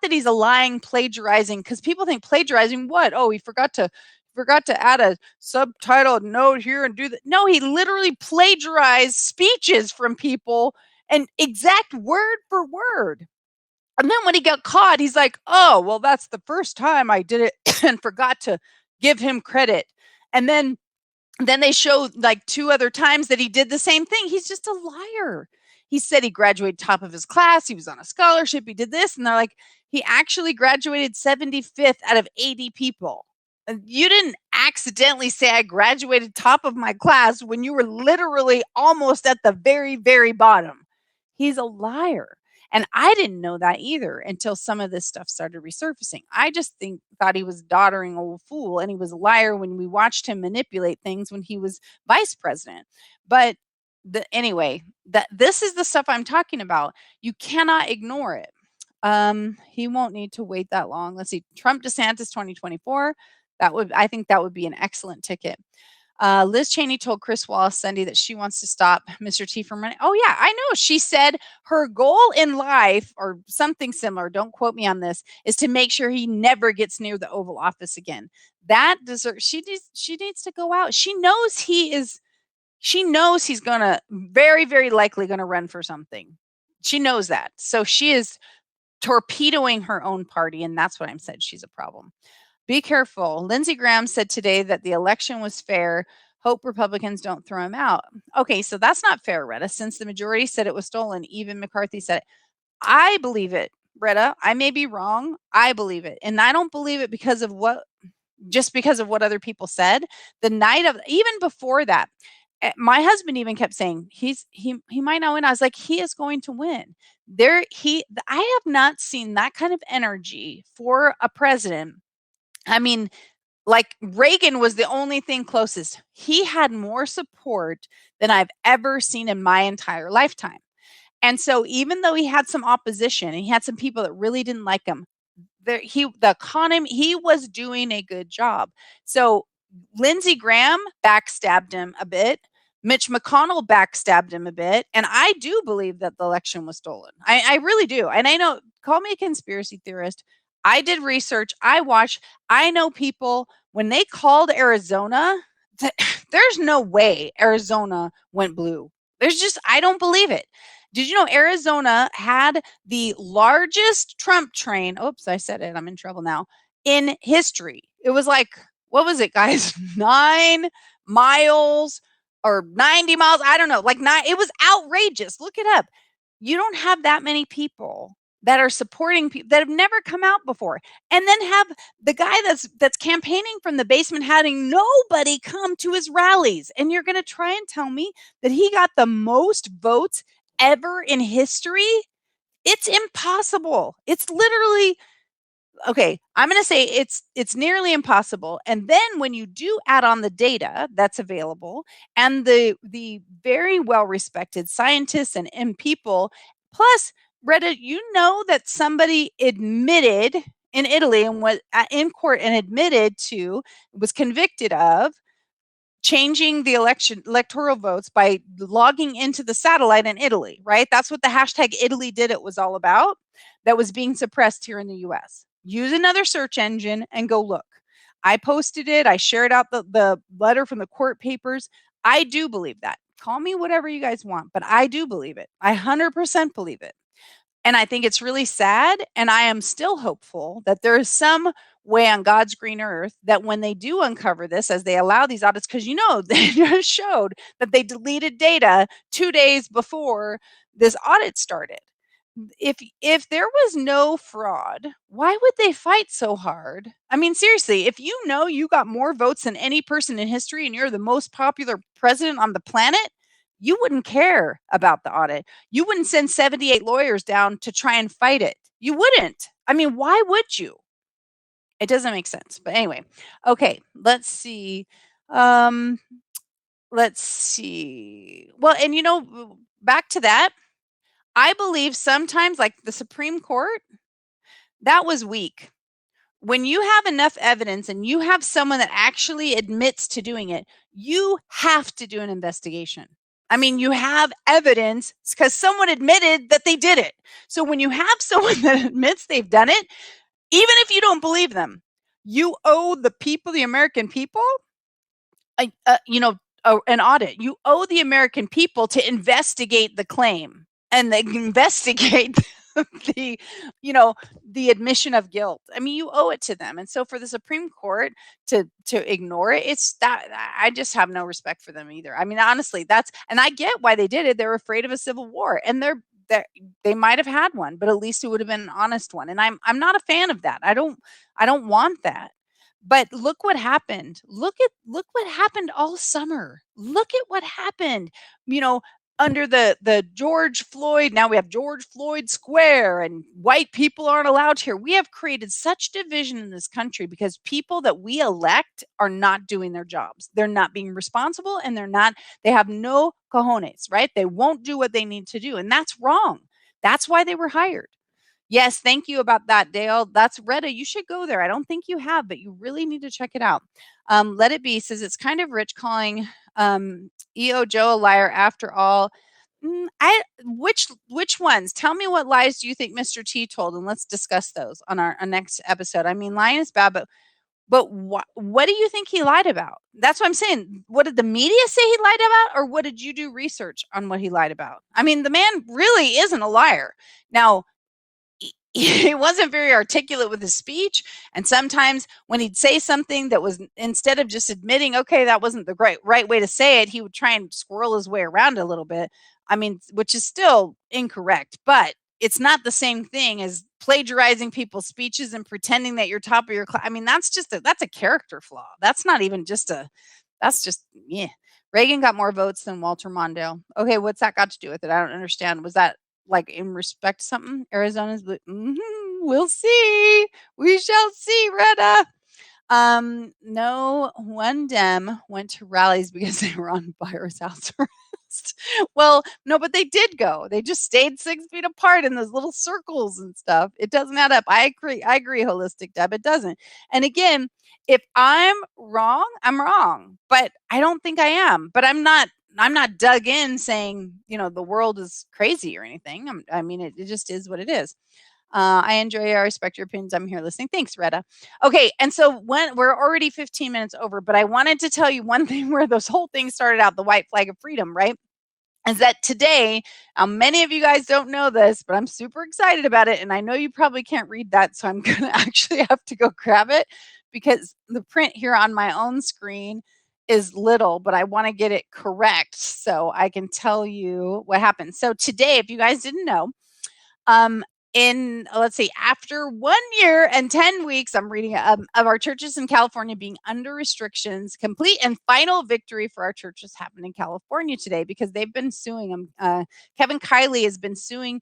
that he's a lying, plagiarizing, because people think plagiarizing what? Oh, he forgot to add a subtitle note here and do that. No, he literally plagiarized speeches from people and exact word for word. And then when he got caught, he's like, oh, well, that's the first time I did it and forgot to give him credit. And then they showed like 2 other times that he did the same thing. He's just a liar. He said he graduated top of his class. He was on a scholarship. He did this. And they're like, he actually graduated 75th out of 80 people. You didn't accidentally say I graduated top of my class when you were literally almost at the very, very bottom. He's a liar. And I didn't know that either until some of this stuff started resurfacing. I just thought he was doddering old fool, and he was a liar when we watched him manipulate things when he was vice president. But anyway, this is the stuff I'm talking about. You cannot ignore it. He won't need to wait that long. Let's see. Trump DeSantis 2024. I think that would be an excellent ticket. Liz Cheney told Chris Wallace Sunday that she wants to stop Mr. T from running. Oh yeah, I know. She said her goal in life, or something similar, don't quote me on this, is to make sure he never gets near the Oval Office again. She needs to go out. She knows he's gonna very, very likely gonna run for something. She knows that. So she is torpedoing her own party, and that's what I'm saying. She's a problem. Be careful. Lindsey Graham said today that the election was fair. Hope Republicans don't throw him out. Okay, so that's not fair, Retta, since the majority said it was stolen. Even McCarthy said it. I believe it, Retta. I may be wrong. I believe it. And I don't believe it because of what other people said. The night of, even before that, my husband even kept saying he might not win. I was like, he is going to win. I have not seen that kind of energy for a president. I mean, like, Reagan was the only thing closest. He had more support than I've ever seen in my entire lifetime. And so even though he had some opposition and he had some people that really didn't like him, he was doing a good job. So Lindsey Graham backstabbed him a bit. Mitch McConnell backstabbed him a bit. And I do believe that the election was stolen. I really do. And I know, call me a conspiracy theorist. I did research. I watched. I know people, when they called Arizona, there's no way Arizona went blue. I don't believe it. Did you know Arizona had the largest Trump train? Oops, I said it. I'm in trouble now. In history. It was like, what was it, guys? 9 miles or 90 miles. I don't know. Like 9. It was outrageous. Look it up. You don't have that many people that are supporting people that have never come out before, and then have the guy that's campaigning from the basement having nobody come to his rallies. And you're going to try and tell me that he got the most votes ever in history? It's impossible. It's literally, okay, I'm going to say it's nearly impossible. And then when you do add on the data that's available and the very well respected scientists and people, plus Reddit, you know that somebody admitted in Italy and was in court and admitted to, was convicted of changing the electoral votes by logging into the satellite in Italy, right? That's what the hashtag Italy did it was all about. That was being suppressed here in the US. Use another search engine and go look. I posted it. I shared out the letter from the court papers. I do believe that Call me whatever you guys want, but I do believe it. I 100% believe it. And I think it's really sad, and I am still hopeful that there is some way on God's green earth that when they do uncover this, as they allow these audits, because they just showed that they deleted data 2 days before this audit started. If there was no fraud, why would they fight so hard? I mean, seriously, if you got more votes than any person in history and you're the most popular president on the planet, you wouldn't care about the audit. You wouldn't send 78 lawyers down to try and fight it. You wouldn't. I mean, why would you? It doesn't make sense. But anyway, okay, let's see. Um, let's see. Well, and back to that, I believe sometimes, like the Supreme Court, that was weak. When you have enough evidence and you have someone that actually admits to doing it, you have to do an investigation. I mean, you have evidence because someone admitted that they did it. So when you have someone that admits they've done it, even if you don't believe them, you owe the people, the American people, an audit. You owe the American people to investigate the claim and they investigate the the admission of guilt. I mean, you owe it to them. And so for the Supreme Court to ignore it, it's that I just have no respect for them either. I mean, honestly, and I get why they did it. They're afraid of a civil war, and they might have had one, but at least it would have been an honest one. And I'm not a fan of that. I don't want that. But look what happened. Look what happened all summer. Look at what happened. Under the George Floyd, now we have George Floyd Square and white people aren't allowed here. We have created such division in this country because people that we elect are not doing their jobs. They're not being responsible and they have no cojones, right? They won't do what they need to do. And that's wrong. That's why they were hired. Yes, thank you about that, Dale. That's Retta. You should go there. I don't think you have, but you really need to check it out. Let It Be says it's kind of rich calling EO Joe a liar after all. Which ones? Tell me what lies do you think Mr. T told, and let's discuss those on our next episode. I mean, lying is bad, but what do you think he lied about? That's what I'm saying. What did the media say he lied about, or what did you do research on what he lied about? I mean, the man really isn't a liar. Now, he wasn't very articulate with his speech, and sometimes when he'd say something that was, instead of just admitting, okay, that wasn't the right way to say it, he would try and squirrel his way around a little bit. I mean, which is still incorrect, but it's not the same thing as plagiarizing people's speeches and pretending that you're top of your class. I mean, that's a character flaw. That's not even yeah. Reagan got more votes than Walter Mondale. Okay, what's that got to do with it? I don't understand. Was that like in respect to something? Arizona's we'll see. We shall see, Retta. No one Dem went to rallies because they were on virus house arrest. Well, no, but they did go. They just stayed 6 feet apart in those little circles and stuff. It doesn't add up. I agree, Holistic Deb. It doesn't. And again, if I'm wrong, I'm wrong. But I don't think I am. But I'm not dug in saying, the world is crazy or anything. I mean, it just is what it is. I enjoy, I respect your opinions. I'm here listening. Thanks, Retta. Okay, and so when we're already 15 minutes over, but I wanted to tell you one thing where this whole thing started out, the white flag of freedom, right? Is that today, many of you guys don't know this, but I'm super excited about it. And I know you probably can't read that, so I'm going to actually have to go grab it because the print here on my own screen is little, but I want to get it correct so I can tell you what happened. So today, if you guys didn't know, let's see, after 1 year and 10 weeks, I'm reading of our churches in California being under restrictions, complete and final victory for our churches happened in California today because they've been suing them. Kevin Kiley has been suing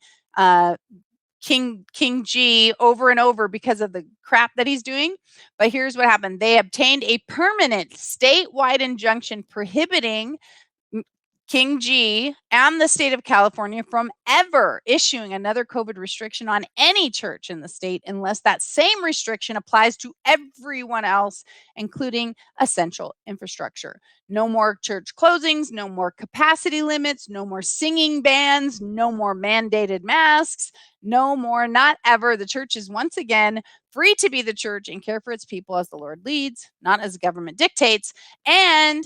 King G over and over because of the crap that he's doing. But here's what happened. They obtained a permanent statewide injunction prohibiting King G and the state of California from ever issuing another COVID restriction on any church in the state unless that same restriction applies to everyone else, including essential infrastructure. No more church closings, no more capacity limits, no more singing bans, no more mandated masks, no more, not ever. The church is once again free to be the church and care for its people as the Lord leads, not as the government dictates. And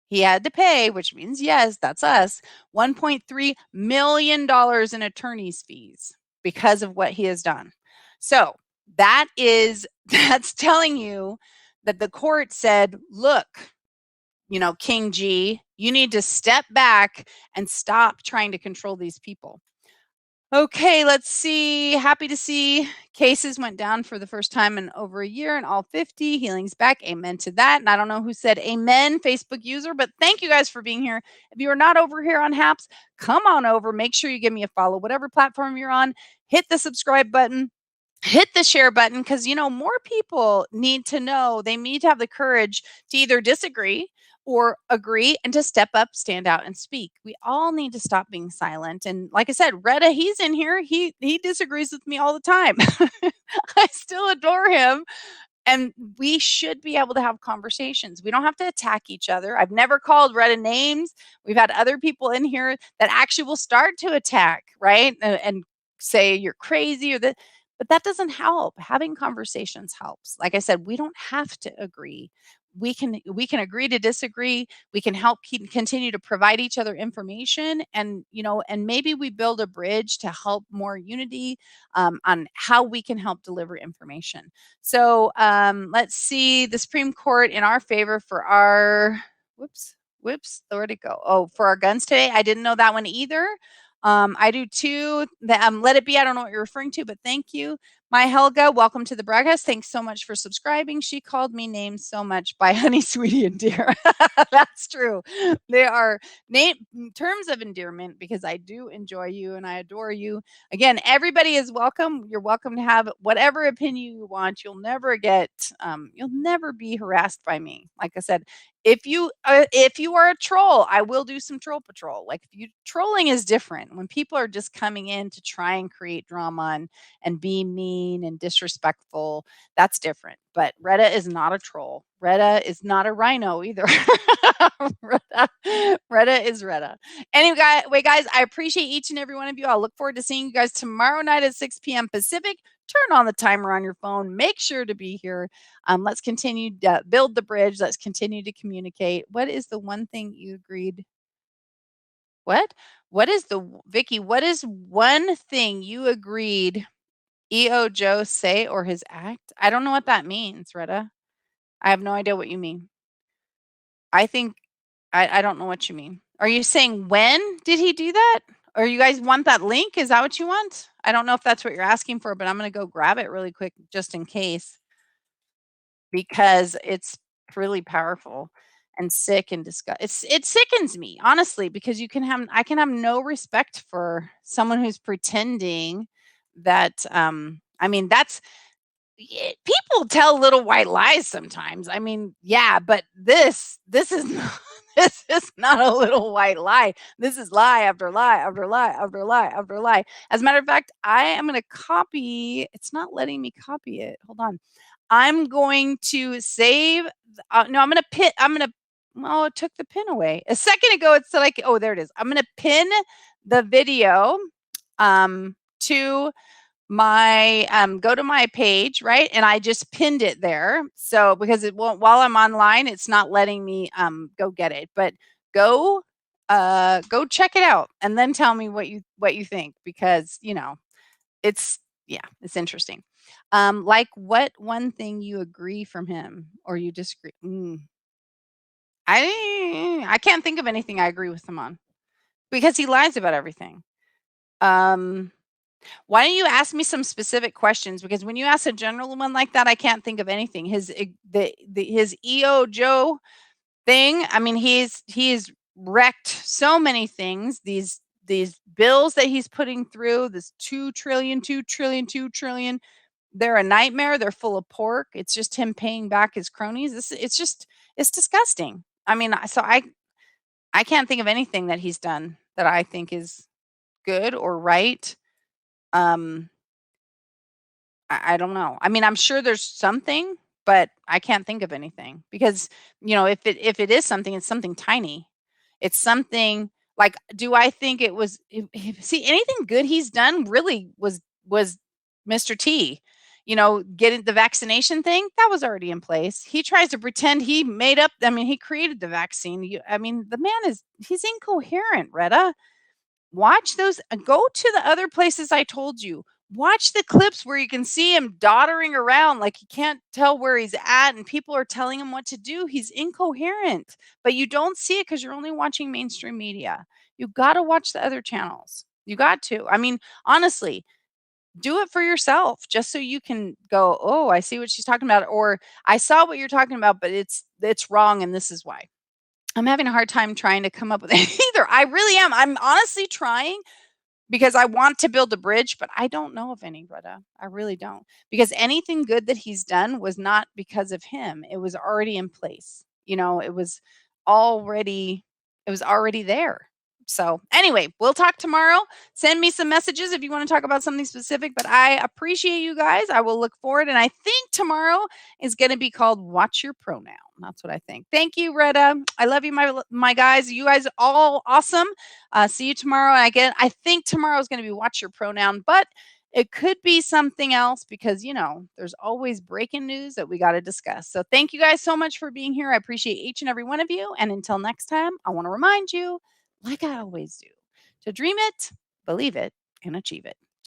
he had to pay, which means, yes, that's us, $1.3 million in attorney's fees because of what he has done. So that's telling you that the court said, look, King G, you need to step back and stop trying to control these people. Okay, let's see. Happy to see cases went down for the first time in over a year in all 50. Healing's back. Amen to that. And I don't know who said amen, Facebook user, but thank you guys for being here. If you are not over here on Haps, come on over. Make sure you give me a follow, whatever platform you're on. Hit the subscribe button. Hit the share button because more people need to know. They need to have the courage to either disagree or agree and to step up, stand out, and speak. We all need to stop being silent. And like I said, Retta, he's in here. He disagrees with me all the time. I still adore him. And we should be able to have conversations. We don't have to attack each other. I've never called Retta names. We've had other people in here that actually will start to attack, right? And say you're crazy or that. But that doesn't help. Having conversations helps. Like I said, we don't have to agree. We can agree to disagree. We can help continue to provide each other information, and and maybe we build a bridge to help more unity on how we can help deliver information. So let's see the Supreme Court in our favor for our whoops, where'd it go? Oh, for our guns today. I didn't know that one either. I do too. Let it be. I don't know what you're referring to, but thank you. My Helga, welcome to the broadcast. Thanks so much for subscribing. She called me names so much by Honey, Sweetie, and Dear. That's true. They are terms of endearment because I do enjoy you and I adore you. Again, everybody is welcome. You're welcome to have whatever opinion you want. You'll never be harassed by me. Like I said, if you are a troll, I will do some troll patrol. Like trolling is different when people are just coming in to try and create drama and be mean and disrespectful. That's different. But Retta is not a troll. Retta is not a rhino either. Retta is Retta. Anyway, guys, I appreciate each and every one of you. I'll look forward to seeing you guys tomorrow night at 6 p.m. Pacific. Turn on the timer on your phone. Make sure to be here. Let's continue to build the bridge. Let's continue to communicate. What is the one thing you agreed? What? Vicky, what is one thing you agreed EO Joe say or his act? I don't know what that means, Retta. I have no idea what you mean. I think I don't know what you mean. Are you saying when did he do that? Or you guys want that link? Is that what you want? I don't know if that's what you're asking for, but I'm going to go grab it really quick just in case because it's really powerful and sick and it sickens me, honestly, because I can have no respect for someone who's pretending that I mean that's people tell little white lies sometimes. I mean, yeah, but this is not, this is not a little white lie. This is lie after lie after lie after lie after lie. As a matter of fact, I am going to copy. It's not letting me copy it. Hold on. I'm going to save. No, I'm going to pin. Oh, it took the pin away. A second ago, it said like, oh, there it is. I'm going to pin the video to my go to my page, right? And I just pinned it there. So because it won't while I'm online, it's not letting me go get it. But go check it out and then tell me what you think because it's it's interesting. Like what one thing you agree from him or you disagree? I can't think of anything I agree with him on because he lies about everything. Why don't you ask me some specific questions? Because when you ask a general one like that, I can't think of anything. His EO Joe thing. I mean, he's wrecked so many things. These bills that he's putting through, this 2 trillion, they're a nightmare. They're full of pork. It's just him paying back his cronies. It's disgusting. I mean, so I can't think of anything that he's done that I think is good or right. I don't know. I mean, I'm sure there's something, but I can't think of anything because, if it is something, it's something tiny. It's something like, do I think it was see anything good he's done really was Mr. T. getting the vaccination thing, that was already in place. He tries to pretend he made up, I mean, he created the vaccine. I mean, the man he's incoherent, Retta. Watch those, go to the other places I told you. Watch the clips where you can see him doddering around like he can't tell where he's at and people are telling him what to do. He's incoherent, but you don't see it because you're only watching mainstream media. You got to watch the other channels. You got to. I mean, honestly, do it for yourself just so you can go, "Oh, I see what she's talking about," or "I saw what you're talking about, but it's wrong and this is why." I'm having a hard time trying to come up with either. I really am. I'm honestly trying because I want to build a bridge, but I don't know of any, Greta. I really don't. Because anything good that he's done was not because of him. It was already in place. Already it was already there. So, anyway, we'll talk tomorrow. Send me some messages if you want to talk about something specific, but I appreciate you guys. I will look forward and I think tomorrow is going to be called Watch Your Pronoun. That's what I think. Thank you, Retta. I love you, my guys. You guys all awesome. See you tomorrow. And again, I think tomorrow is going to be Watch Your Pronoun, but it could be something else because, there's always breaking news that we got to discuss. So thank you guys so much for being here. I appreciate each and every one of you. And until next time, I want to remind you, like I always do, to dream it, believe it, and achieve it.